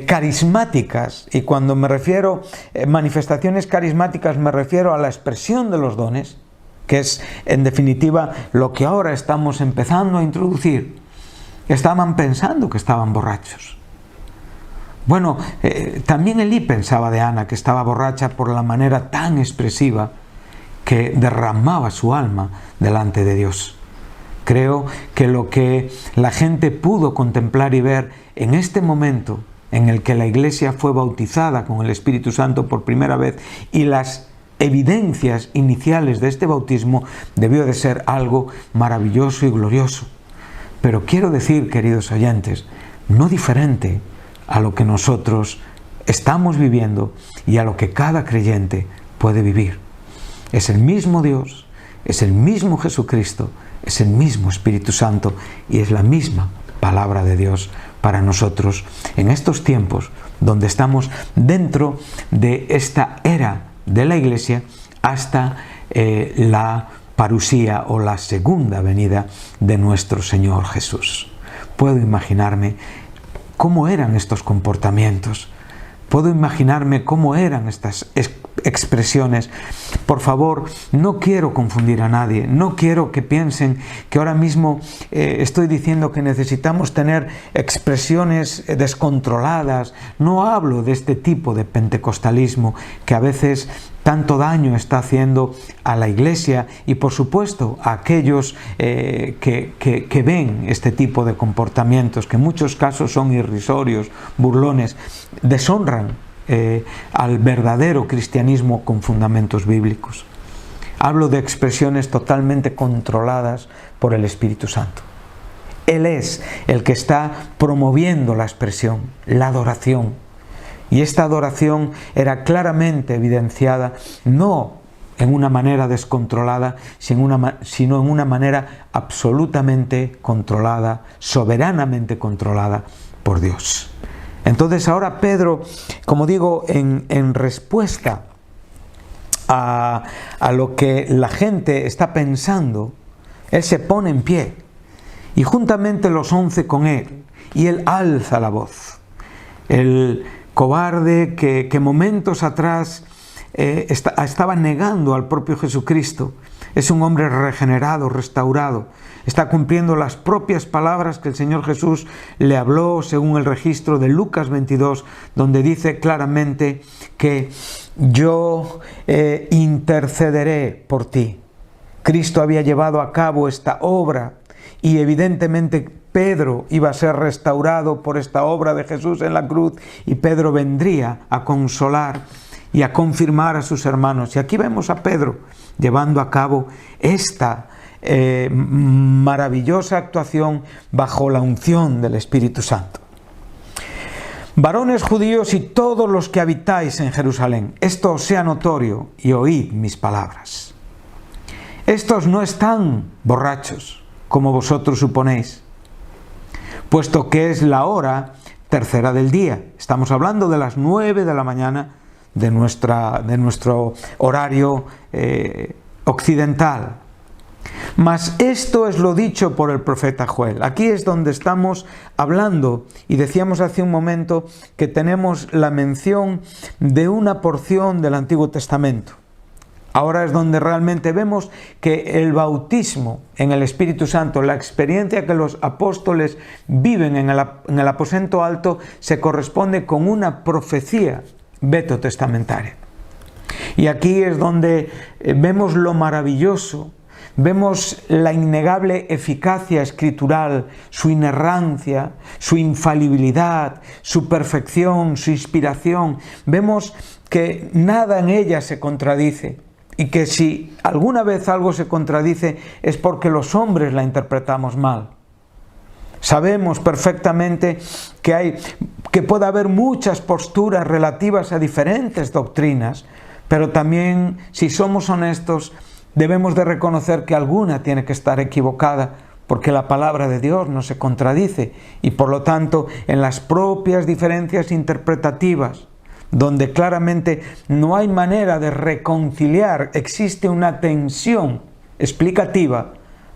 carismáticas, y cuando me refiero a manifestaciones carismáticas me refiero a la expresión de los dones, que es en definitiva lo que ahora estamos empezando a introducir, estaban pensando que estaban borrachos. Bueno, también Elí pensaba de Ana que estaba borracha por la manera tan expresiva que derramaba su alma delante de Dios. Creo que lo que la gente pudo contemplar y ver en este momento en el que la iglesia fue bautizada con el Espíritu Santo por primera vez, y las evidencias iniciales de este bautismo, debió de ser algo maravilloso y glorioso. Pero quiero decir, queridos oyentes, no diferente a lo que nosotros estamos viviendo y a lo que cada creyente puede vivir. Es el mismo Dios, es el mismo Jesucristo, es el mismo Espíritu Santo y es la misma palabra de Dios para nosotros en estos tiempos donde estamos dentro de esta era de la Iglesia hasta la parusía o la segunda venida de nuestro Señor Jesús. Puedo imaginarme cómo eran estos comportamientos. Puedo imaginarme cómo eran estas expresiones. Por favor, no quiero confundir a nadie, no quiero que piensen que ahora mismo estoy diciendo que necesitamos tener expresiones descontroladas. No hablo de este tipo de pentecostalismo que a veces tanto daño está haciendo a la Iglesia y, por supuesto, a aquellos que ven este tipo de comportamientos, que en muchos casos son irrisorios, burlones, deshonran al verdadero cristianismo con fundamentos bíblicos. Hablo de expresiones totalmente controladas por el Espíritu Santo. Él es el que está promoviendo la expresión, la adoración. Y esta adoración era claramente evidenciada, no en una manera descontrolada, sino en una manera absolutamente controlada, soberanamente controlada por Dios. Entonces ahora Pedro, como digo, en respuesta a lo que la gente está pensando, él se pone en pie y juntamente los 11 con él, y él alza la voz. El cobarde que momentos atrás estaba negando al propio Jesucristo, es un hombre regenerado, restaurado, está cumpliendo las propias palabras que el Señor Jesús le habló según el registro de Lucas 22, donde dice claramente que yo intercederé por ti. Cristo había llevado a cabo esta obra y evidentemente Pedro iba a ser restaurado por esta obra de Jesús en la cruz, y Pedro vendría a consolar y a confirmar a sus hermanos. Y aquí vemos a Pedro llevando a cabo esta maravillosa actuación bajo la unción del Espíritu Santo. Varones judíos y todos los que habitáis en Jerusalén, esto os sea notorio y oíd mis palabras. Estos no están borrachos, como vosotros suponéis, puesto que es la hora tercera del día. Estamos hablando de las 9 de la mañana de nuestro horario occidental. Mas esto es lo dicho por el profeta Joel. Aquí es donde estamos hablando, y decíamos hace un momento que tenemos la mención de una porción del Antiguo Testamento. Ahora es donde realmente vemos que el bautismo en el Espíritu Santo, la experiencia que los apóstoles viven en el aposento alto, se corresponde con una profecía veterotestamentaria. Y aquí es donde vemos lo maravilloso, vemos la innegable eficacia escritural, su inerrancia, su infalibilidad, su perfección, su inspiración. Vemos que nada en ella se contradice, y que si alguna vez algo se contradice es porque los hombres la interpretamos mal. Sabemos perfectamente que puede haber muchas posturas relativas a diferentes doctrinas, pero también, si somos honestos, debemos de reconocer que alguna tiene que estar equivocada, porque la palabra de Dios no se contradice, y por lo tanto en las propias diferencias interpretativas, donde claramente no hay manera de reconciliar, existe una tensión explicativa.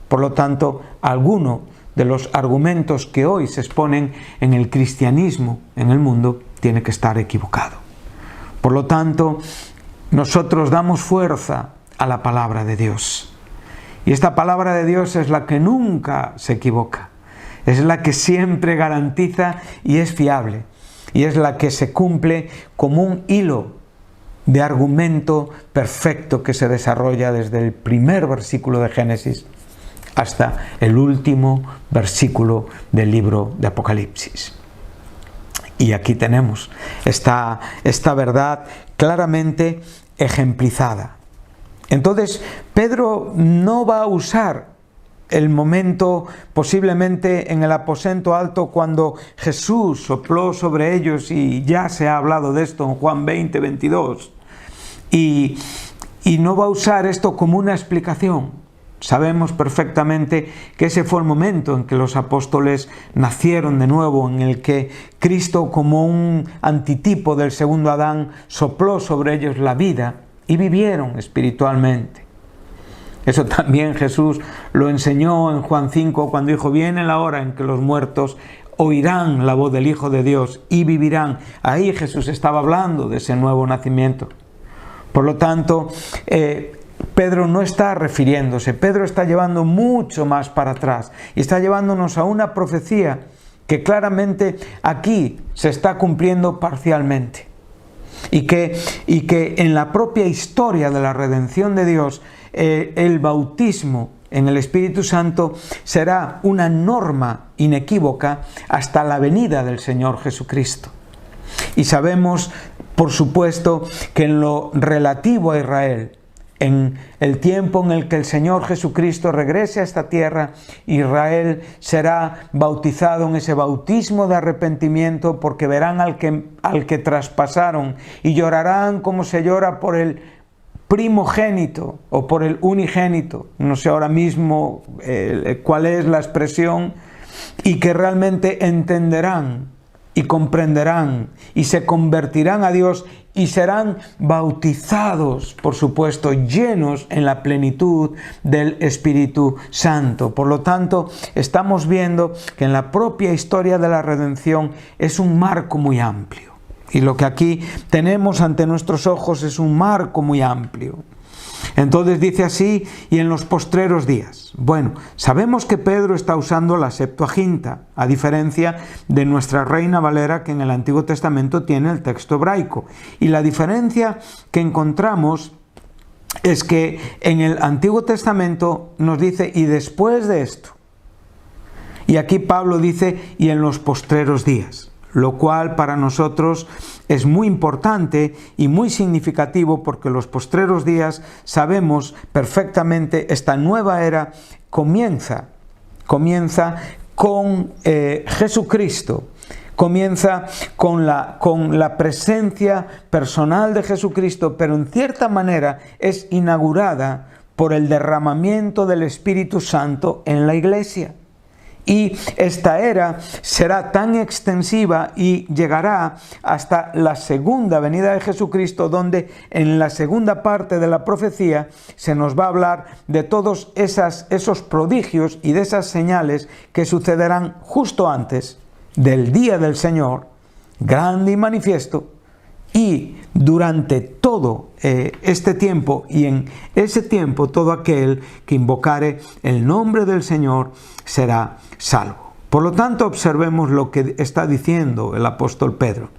Por lo tanto, alguno de los argumentos que hoy se exponen en el cristianismo en el mundo tiene que estar equivocado. Por lo tanto, nosotros damos fuerza a la palabra de Dios. Y esta palabra de Dios es la que nunca se equivoca, es la que siempre garantiza y es fiable. Y es la que se cumple como un hilo de argumento perfecto que se desarrolla desde el primer versículo de Génesis hasta el último versículo del libro de Apocalipsis. Y aquí tenemos esta verdad claramente ejemplizada. Entonces, Pedro no va a usar el momento posiblemente en el aposento alto cuando Jesús sopló sobre ellos, y ya se ha hablado de esto en Juan 20, 22, y no va a usar esto como una explicación. Sabemos perfectamente que ese fue el momento en que los apóstoles nacieron de nuevo, en el que Cristo, como un antitipo del segundo Adán, sopló sobre ellos la vida y vivieron espiritualmente. Eso también Jesús lo enseñó en Juan 5 cuando dijo: viene la hora en que los muertos oirán la voz del Hijo de Dios y vivirán. Ahí Jesús estaba hablando de ese nuevo nacimiento. Por lo tanto, Pedro no está refiriéndose, Pedro está llevando mucho más para atrás y está llevándonos a una profecía que claramente aquí se está cumpliendo parcialmente. Y que en la propia historia de la redención de Dios, el bautismo en el Espíritu Santo será una norma inequívoca hasta la venida del Señor Jesucristo. Y sabemos, por supuesto, que en lo relativo a Israel, en el tiempo en el que el Señor Jesucristo regrese a esta tierra, Israel será bautizado en ese bautismo de arrepentimiento, porque verán al que traspasaron y llorarán como se llora por el primogénito o por el unigénito, no sé ahora mismo cuál es la expresión, y que realmente entenderán y comprenderán y se convertirán a Dios y serán bautizados, por supuesto, llenos en la plenitud del Espíritu Santo. Por lo tanto, estamos viendo que en la propia historia de la redención es un marco muy amplio. Y lo que aquí tenemos ante nuestros ojos es un marco muy amplio. Entonces dice así: y en los postreros días. Bueno, sabemos que Pedro está usando la Septuaginta, a diferencia de nuestra Reina Valera, que en el Antiguo Testamento tiene el texto hebraico. Y la diferencia que encontramos es que en el Antiguo Testamento nos dice: y después de esto. Y aquí Pablo dice: y en los postreros días. Lo cual para nosotros es muy importante y muy significativo, porque los postreros días sabemos perfectamente esta nueva era comienza con Jesucristo, comienza con la presencia personal de Jesucristo, pero en cierta manera es inaugurada por el derramamiento del Espíritu Santo en la Iglesia. Y esta era será tan extensiva y llegará hasta la segunda venida de Jesucristo, donde en la segunda parte de la profecía se nos va a hablar de todos esos prodigios y de esas señales que sucederán justo antes del día del Señor, grande y manifiesto, y durante todo este tiempo, y en ese tiempo todo aquel que invocare el nombre del Señor será salvo. Por lo tanto, observemos lo que está diciendo el apóstol Pedro.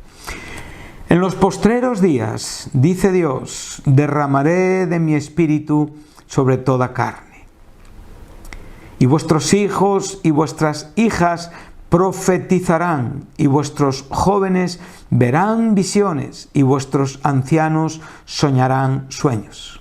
En los postreros días, dice Dios, derramaré de mi espíritu sobre toda carne. Y vuestros hijos y vuestras hijas profetizarán, y vuestros jóvenes verán visiones, y vuestros ancianos soñarán sueños.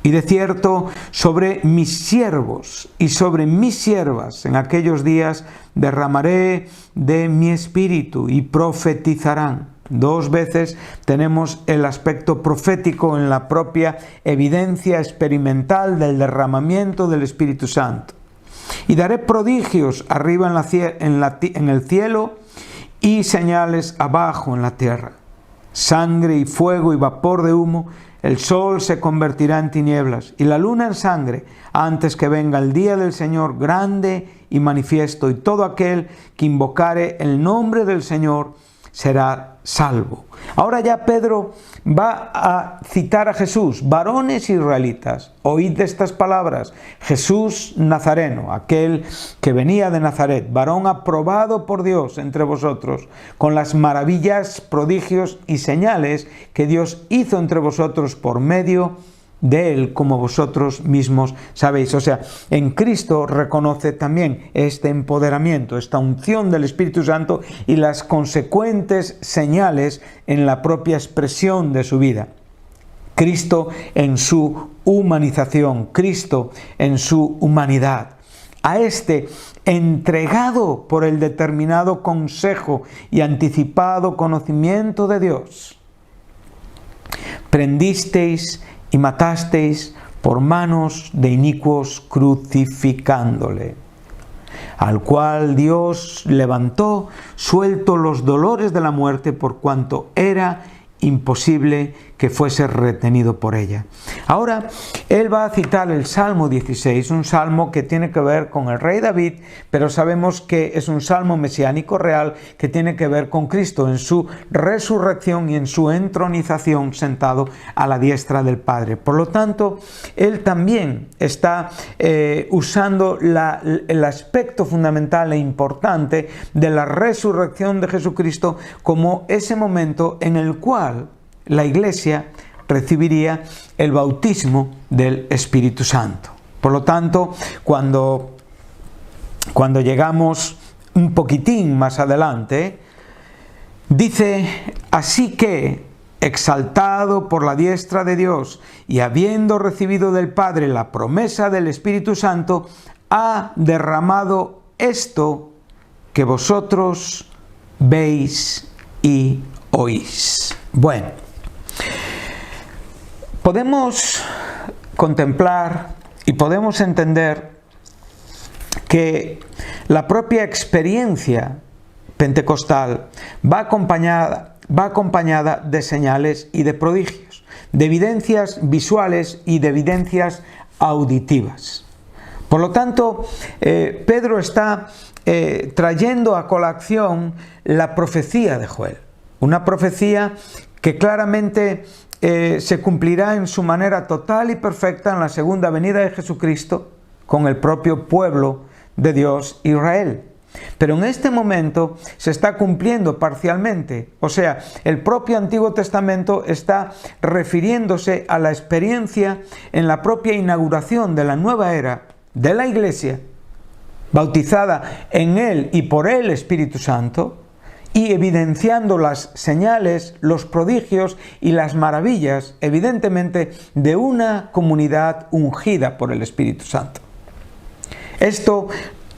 Y de cierto, sobre mis siervos y sobre mis siervas en aquellos días derramaré de mi espíritu, y profetizarán. 2 veces tenemos el aspecto profético en la propia evidencia experimental del derramamiento del Espíritu Santo. Y daré prodigios arriba en el cielo y señales abajo en la tierra. Sangre y fuego y vapor de humo. El sol se convertirá en tinieblas y la luna en sangre antes que venga el día del Señor grande y manifiesto. Y todo aquel que invocare el nombre del Señor será salvo. Ahora ya Pedro va a citar a Jesús. Varones israelitas, oíd estas palabras. Jesús Nazareno, aquel que venía de Nazaret, varón aprobado por Dios entre vosotros, con las maravillas, prodigios y señales que Dios hizo entre vosotros por medio de él, como vosotros mismos sabéis. O sea, en Cristo reconoce también este empoderamiento, esta unción del Espíritu Santo y las consecuentes señales en la propia expresión de su vida. Cristo en su humanización, Cristo en su humanidad. A este entregado por el determinado consejo y anticipado conocimiento de Dios, prendisteis y matasteis por manos de inicuos crucificándole, al cual Dios levantó, suelto los dolores de la muerte, por cuanto era imposible que fuese retenido por ella. Ahora, él va a citar el Salmo 16, un salmo que tiene que ver con el rey David, pero sabemos que es un salmo mesiánico real que tiene que ver con Cristo en su resurrección y en su entronización sentado a la diestra del Padre. Por lo tanto, él también está usando el aspecto fundamental e importante de la resurrección de Jesucristo como ese momento en el cual la Iglesia recibiría el bautismo del Espíritu Santo. Por lo tanto, cuando llegamos un poquitín más adelante, dice: así que, exaltado por la diestra de Dios y habiendo recibido del Padre la promesa del Espíritu Santo, ha derramado esto que vosotros veis y oís. Bueno, podemos contemplar y podemos entender que la propia experiencia pentecostal va acompañada de señales y de prodigios, de evidencias visuales y de evidencias auditivas. Por lo tanto, Pedro está trayendo a colación la profecía de Joel, una profecía que claramente se cumplirá en su manera total y perfecta en la segunda venida de Jesucristo con el propio pueblo de Dios, Israel. Pero en este momento se está cumpliendo parcialmente, o sea, el propio Antiguo Testamento está refiriéndose a la experiencia en la propia inauguración de la nueva era de la Iglesia, bautizada en él y por el Espíritu Santo, y evidenciando las señales, los prodigios y las maravillas, evidentemente, de una comunidad ungida por el Espíritu Santo.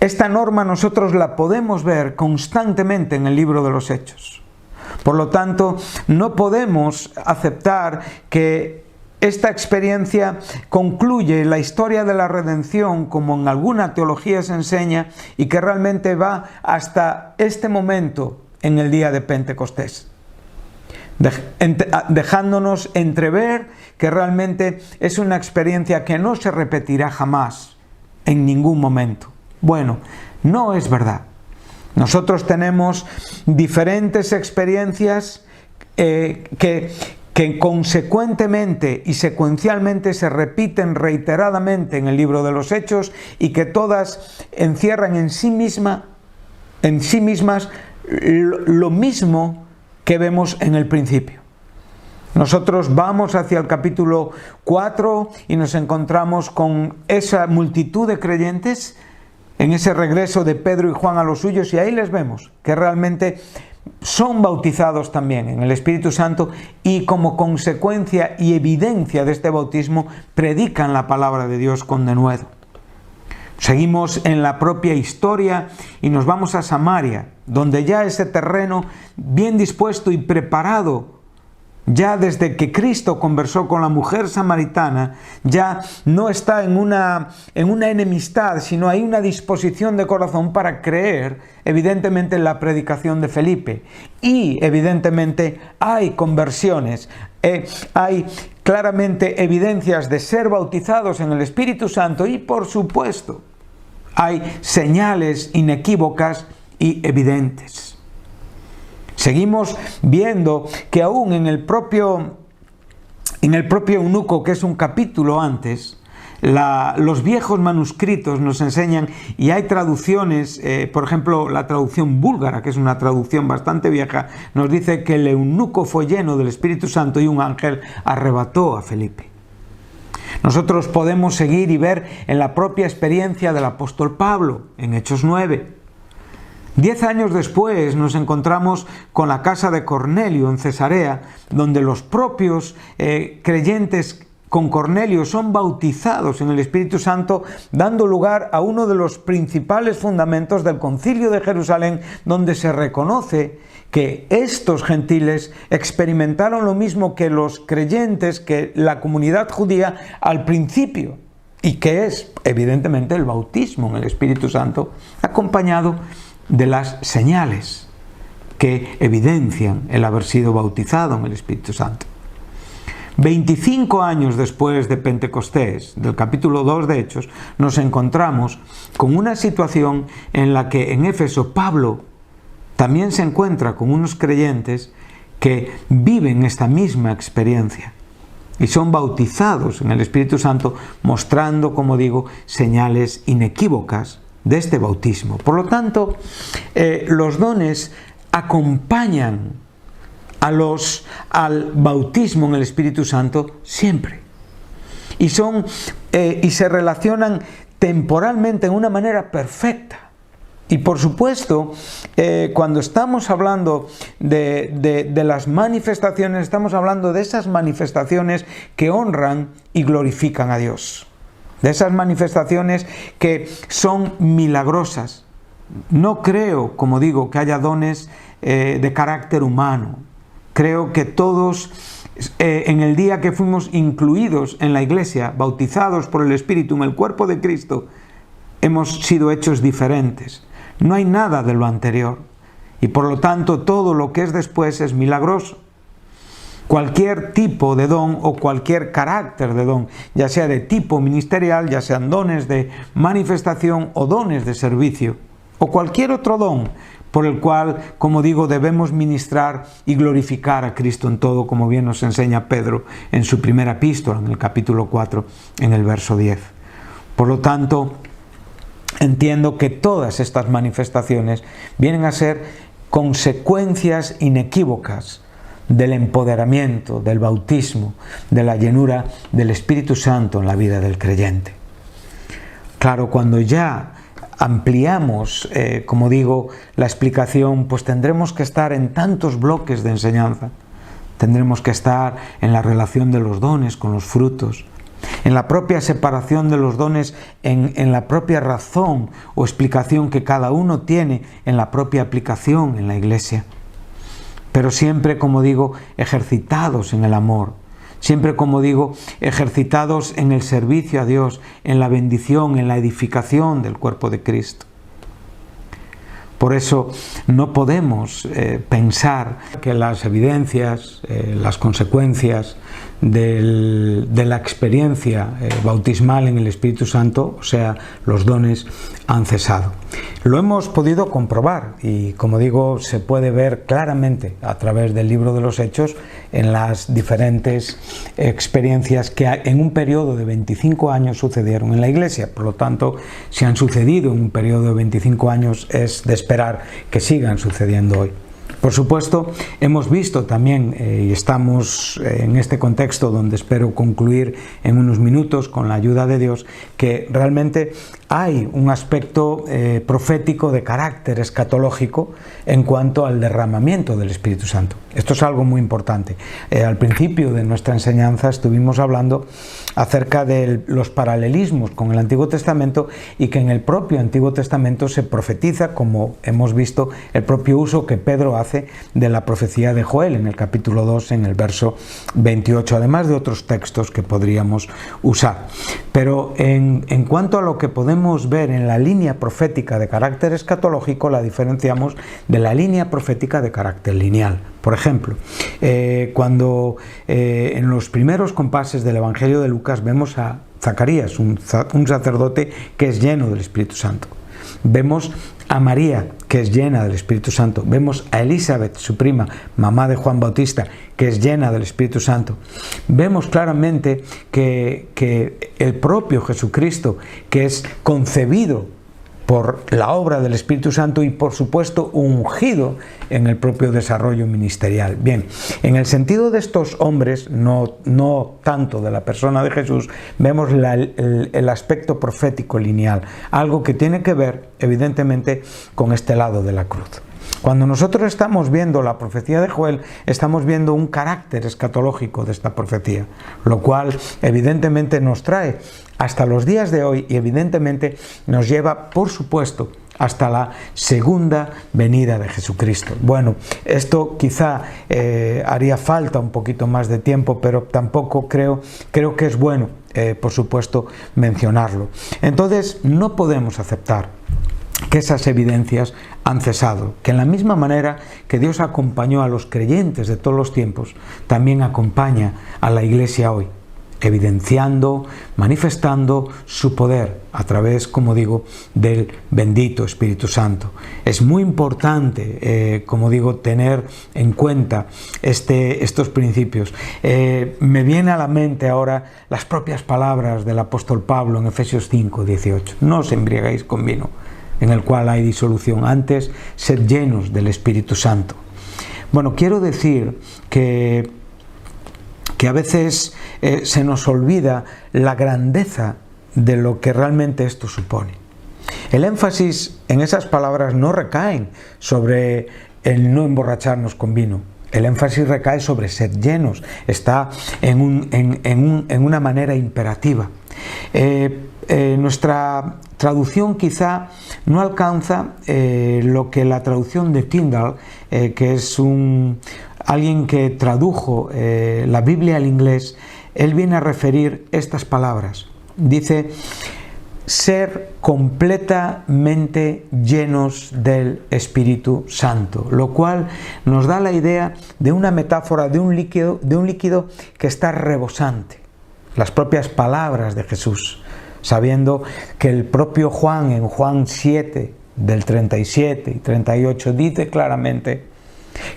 Esta norma nosotros la podemos ver constantemente en el libro de los Hechos. Por lo tanto, no podemos aceptar que esta experiencia concluye la historia de la redención, como en alguna teología se enseña, y que realmente va hasta este momento en el día de Pentecostés, dejándonos entrever que realmente es una experiencia que no se repetirá jamás, en ningún momento. Bueno, no es verdad. Nosotros tenemos diferentes experiencias que consecuentemente y secuencialmente se repiten reiteradamente en el libro de los Hechos y que todas encierran en sí mismas lo mismo que vemos en el principio. Nosotros vamos hacia el capítulo 4 y nos encontramos con esa multitud de creyentes en ese regreso de Pedro y Juan a los suyos, y ahí les vemos que realmente son bautizados también en el Espíritu Santo y como consecuencia y evidencia de este bautismo predican la palabra de Dios con denuedo. Seguimos en la propia historia y nos vamos a Samaria, donde ya ese terreno bien dispuesto y preparado, ya desde que Cristo conversó con la mujer samaritana, ya no está en una enemistad, sino hay una disposición de corazón para creer, evidentemente, en la predicación de Felipe. Y, evidentemente, hay conversiones, hay claramente evidencias de ser bautizados en el Espíritu Santo y, por supuesto, hay señales inequívocas y evidentes. Seguimos viendo que aún en el propio eunuco, que es un capítulo antes, los viejos manuscritos nos enseñan, y hay traducciones, por ejemplo, la traducción búlgara, que es una traducción bastante vieja, nos dice que el eunuco fue lleno del Espíritu Santo y un ángel arrebató a Felipe. Nosotros podemos seguir y ver en la propia experiencia del apóstol Pablo, en Hechos 9. 10 años después nos encontramos con la casa de Cornelio en Cesarea, donde los propios creyentes con Cornelio son bautizados en el Espíritu Santo, dando lugar a uno de los principales fundamentos del Concilio de Jerusalén, donde se reconoce que estos gentiles experimentaron lo mismo que los creyentes, que la comunidad judía al principio, y que es evidentemente el bautismo en el Espíritu Santo, acompañado de las señales que evidencian el haber sido bautizado en el Espíritu Santo. 25 años después de Pentecostés, del capítulo 2 de Hechos, nos encontramos con una situación en la que en Éfeso Pablo también se encuentra con unos creyentes que viven esta misma experiencia y son bautizados en el Espíritu Santo, mostrando, como digo, señales inequívocas de este bautismo. Por lo tanto, los dones acompañan al bautismo en el Espíritu Santo siempre. Y se relacionan temporalmente en una manera perfecta. Y por supuesto, cuando estamos hablando de las manifestaciones, estamos hablando de esas manifestaciones que honran y glorifican a Dios. De esas manifestaciones que son milagrosas. No creo, como digo, que haya dones de carácter humano. Creo que todos, en el día que fuimos incluidos en la Iglesia, bautizados por el Espíritu en el cuerpo de Cristo, hemos sido hechos diferentes. No hay nada de lo anterior. Y por lo tanto, todo lo que es después es milagroso. Cualquier tipo de don o cualquier carácter de don, ya sea de tipo ministerial, ya sean dones de manifestación o dones de servicio, o cualquier otro don por el cual, como digo, debemos ministrar y glorificar a Cristo en todo, como bien nos enseña Pedro en su primera epístola, en el capítulo 4, en el verso 10. Por lo tanto, entiendo que todas estas manifestaciones vienen a ser consecuencias inequívocas del empoderamiento, del bautismo, de la llenura del Espíritu Santo en la vida del creyente. Claro, cuando ya ampliamos, como digo, la explicación, pues tendremos que estar en tantos bloques de enseñanza. Tendremos que estar en la relación de los dones con los frutos, en la propia separación de los dones, en la propia razón o explicación que cada uno tiene en la propia aplicación en la Iglesia. Pero siempre, como digo, ejercitados en el amor. Siempre, como digo, ejercitados en el servicio a Dios, en la bendición, en la edificación del cuerpo de Cristo. Por eso no podemos pensar que las evidencias, las consecuencias de la experiencia bautismal en el Espíritu Santo, o sea, los dones, han cesado. Lo hemos podido comprobar y, como digo, se puede ver claramente a través del libro de los Hechos en las diferentes experiencias que en un periodo de 25 años sucedieron en la Iglesia. Por lo tanto, si han sucedido en un periodo de 25 años, es de esperar que sigan sucediendo hoy. Por supuesto, hemos visto también, y estamos en este contexto donde espero concluir en unos minutos con la ayuda de Dios, que realmente hay un aspecto profético de carácter escatológico en cuanto al derramamiento del Espíritu Santo. Esto es algo muy importante. Al principio de nuestra enseñanza estuvimos hablando acerca de los paralelismos con el Antiguo Testamento y que en el propio Antiguo Testamento se profetiza, como hemos visto, el propio uso que Pedro hace de la profecía de Joel en el capítulo 2, en el verso 28, además de otros textos que podríamos usar. Pero en cuanto a lo que podemos ver en la línea profética de carácter escatológico, la diferenciamos de la línea profética de carácter lineal. Por ejemplo, cuando en los primeros compases del Evangelio de Lucas vemos a Zacarías, un sacerdote que es lleno del Espíritu Santo. Vemos a María, que es llena del Espíritu Santo. Vemos a Elizabeth, su prima, mamá de Juan Bautista, que es llena del Espíritu Santo. Vemos claramente que el propio Jesucristo, que es concebido por la obra del Espíritu Santo y, por supuesto, ungido en el propio desarrollo ministerial. Bien, en el sentido de estos hombres, no tanto de la persona de Jesús, vemos el aspecto profético lineal, algo que tiene que ver, evidentemente, con este lado de la cruz. Cuando nosotros estamos viendo la profecía de Joel, estamos viendo un carácter escatológico de esta profecía, lo cual evidentemente nos trae hasta los días de hoy y evidentemente nos lleva, por supuesto, hasta la segunda venida de Jesucristo. Bueno, esto quizá haría falta un poquito más de tiempo, pero tampoco creo que es bueno, por supuesto, mencionarlo. Entonces, no podemos aceptar que esas evidencias han cesado, que en la misma manera que Dios acompañó a los creyentes de todos los tiempos, también acompaña a la Iglesia hoy, evidenciando, manifestando su poder a través, como digo, del bendito Espíritu Santo. Es muy importante, como digo, tener en cuenta estos principios. Me viene a la mente ahora las propias palabras del apóstol Pablo en Efesios 5:18. No os embriaguéis con vino, en el cual hay disolución, antes sed llenos del Espíritu Santo. Bueno, quiero decir que a veces se nos olvida la grandeza de lo que realmente esto supone. El énfasis en esas palabras no recae sobre el no emborracharnos con vino. El énfasis recae sobre ser llenos. Está en una manera imperativa. Nuestra traducción quizá no alcanza lo que la traducción de Tyndale, que es alguien que tradujo la Biblia al inglés, él viene a referir estas palabras. Dice: ser completamente llenos del Espíritu Santo, lo cual nos da la idea de una metáfora de un líquido que está rebosante. Las propias palabras de Jesús, sabiendo que el propio Juan, en Juan 7, del 37 y 38, dice claramente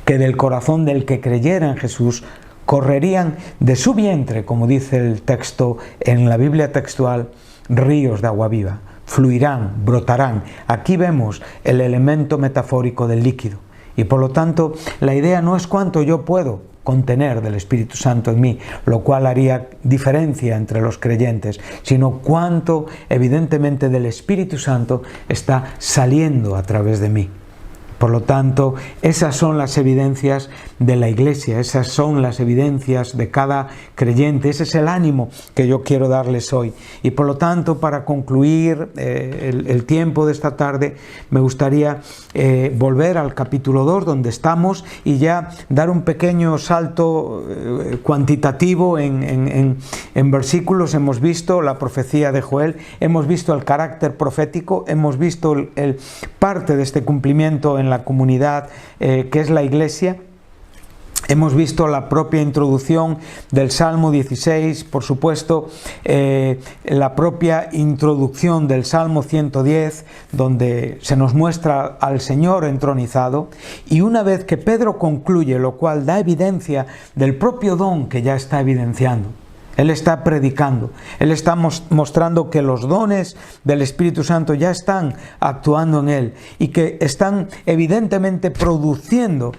que del corazón del que creyera en Jesús correrían de su vientre, como dice el texto en la Biblia textual, ríos de agua viva, fluirán, brotarán. Aquí vemos el elemento metafórico del líquido, y por lo tanto la idea no es cuánto yo puedo contener del Espíritu Santo en mí, lo cual haría diferencia entre los creyentes, sino cuánto evidentemente del Espíritu Santo está saliendo a través de mí. Por lo tanto, esas son las evidencias de la Iglesia, esas son las evidencias de cada creyente, ese es el ánimo que yo quiero darles hoy. Y por lo tanto, para concluir el tiempo de esta tarde, me gustaría volver al capítulo 2, donde estamos, y ya dar un pequeño salto cuantitativo en versículos. Hemos visto la profecía de Joel, hemos visto el carácter profético, hemos visto parte de este cumplimiento en la comunidad que es la Iglesia. Hemos visto la propia introducción del Salmo 16, por supuesto, la propia introducción del Salmo 110, donde se nos muestra al Señor entronizado, y una vez que Pedro concluye, lo cual da evidencia del propio don que ya está evidenciando. Él está predicando, Él está mostrando que los dones del Espíritu Santo ya están actuando en Él y que están evidentemente produciendo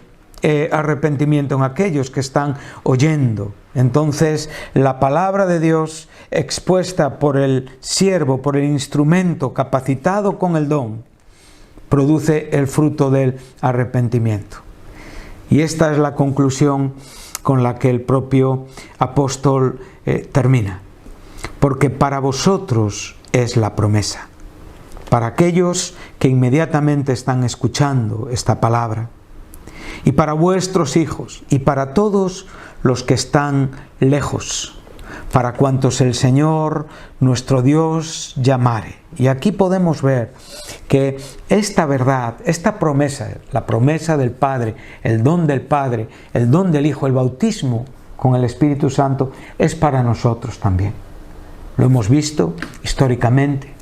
arrepentimiento en aquellos que están oyendo. Entonces, la palabra de Dios expuesta por el siervo, por el instrumento capacitado con el don, produce el fruto del arrepentimiento. Y esta es la conclusión con la que el propio apóstol termina. Porque para vosotros es la promesa, para aquellos que inmediatamente están escuchando esta palabra, y para vuestros hijos, y para todos los que están lejos, para cuantos el Señor nuestro Dios llamare. Y aquí podemos ver que esta verdad, esta promesa, la promesa del Padre, el don del Padre, el don del Hijo, el bautismo con el Espíritu Santo, es para nosotros también. Lo hemos visto históricamente,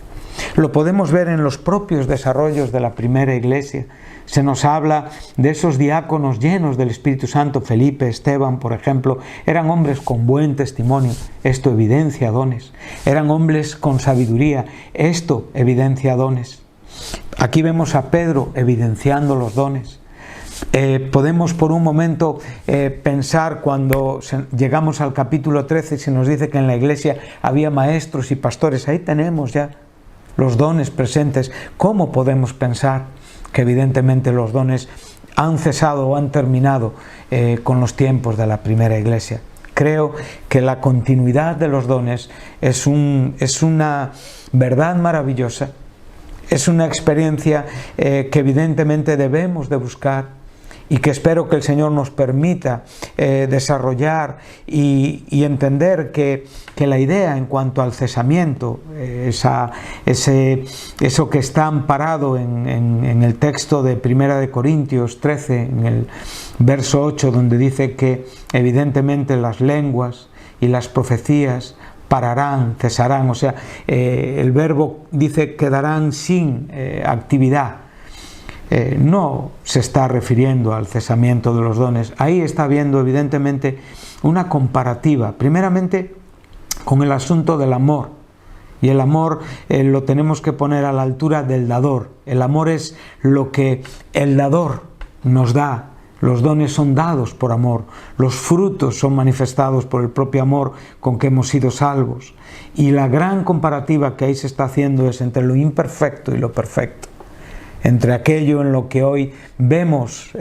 lo podemos ver en los propios desarrollos de la primera iglesia. Se nos habla de esos diáconos llenos del Espíritu Santo. Felipe, Esteban, por ejemplo, eran hombres con buen testimonio. Esto evidencia dones. Eran hombres con sabiduría. Esto evidencia dones. Aquí vemos a Pedro evidenciando los dones. Podemos por un momento pensar, cuando llegamos al capítulo 13, se nos dice que en la iglesia había maestros y pastores. Ahí tenemos ya los dones presentes. ¿Cómo podemos pensar que evidentemente los dones han cesado o han terminado con los tiempos de la primera iglesia? Creo que la continuidad de los dones es una verdad maravillosa, es una experiencia que evidentemente debemos de buscar y que espero que el Señor nos permita desarrollar y entender que la idea en cuanto al cesamiento, eso que está amparado en el texto de 1 Corintios 13, en el verso 8, donde dice que evidentemente las lenguas y las profecías pararán, cesarán, o sea, el verbo dice quedarán sin actividad. No se está refiriendo al cesamiento de los dones. Ahí está habiendo evidentemente una comparativa, primeramente con el asunto del amor. Y el amor lo tenemos que poner a la altura del dador. El amor es lo que el dador nos da. Los dones son dados por amor. Los frutos son manifestados por el propio amor con que hemos sido salvos. Y la gran comparativa que ahí se está haciendo es entre lo imperfecto y lo perfecto. Entre aquello en lo que hoy vemos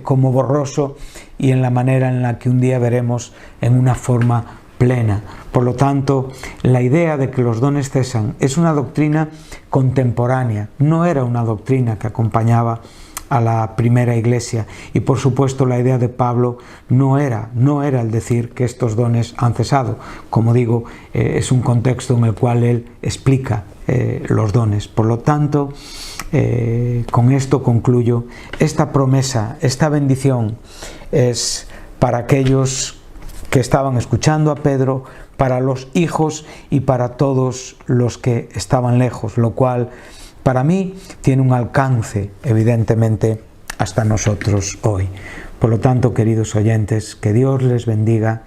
como borroso y en la manera en la que un día veremos en una forma plena. Por lo tanto, la idea de que los dones cesan es una doctrina contemporánea, no era una doctrina que acompañaba a la primera iglesia, y por supuesto la idea de Pablo no era el decir que estos dones han cesado. Como digo, es un contexto en el cual él explica los dones. Por lo tanto, con esto concluyo. Esta promesa, esta bendición es para aquellos que estaban escuchando a Pedro, para los hijos y para todos los que estaban lejos, lo cual para mí tiene un alcance evidentemente hasta nosotros hoy. Por lo tanto, queridos oyentes, que Dios les bendiga,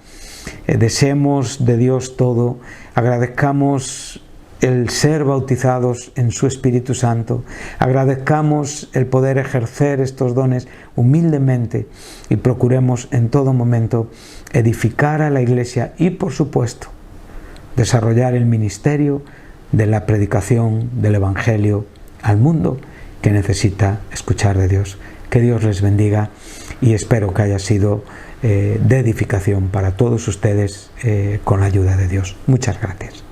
deseemos de Dios todo, agradezcamos el ser bautizados en su Espíritu Santo, agradezcamos el poder ejercer estos dones humildemente y procuremos en todo momento edificar a la Iglesia y, por supuesto, desarrollar el ministerio de la predicación del Evangelio al mundo que necesita escuchar de Dios. Que Dios les bendiga y espero que haya sido de edificación para todos ustedes con la ayuda de Dios. Muchas gracias.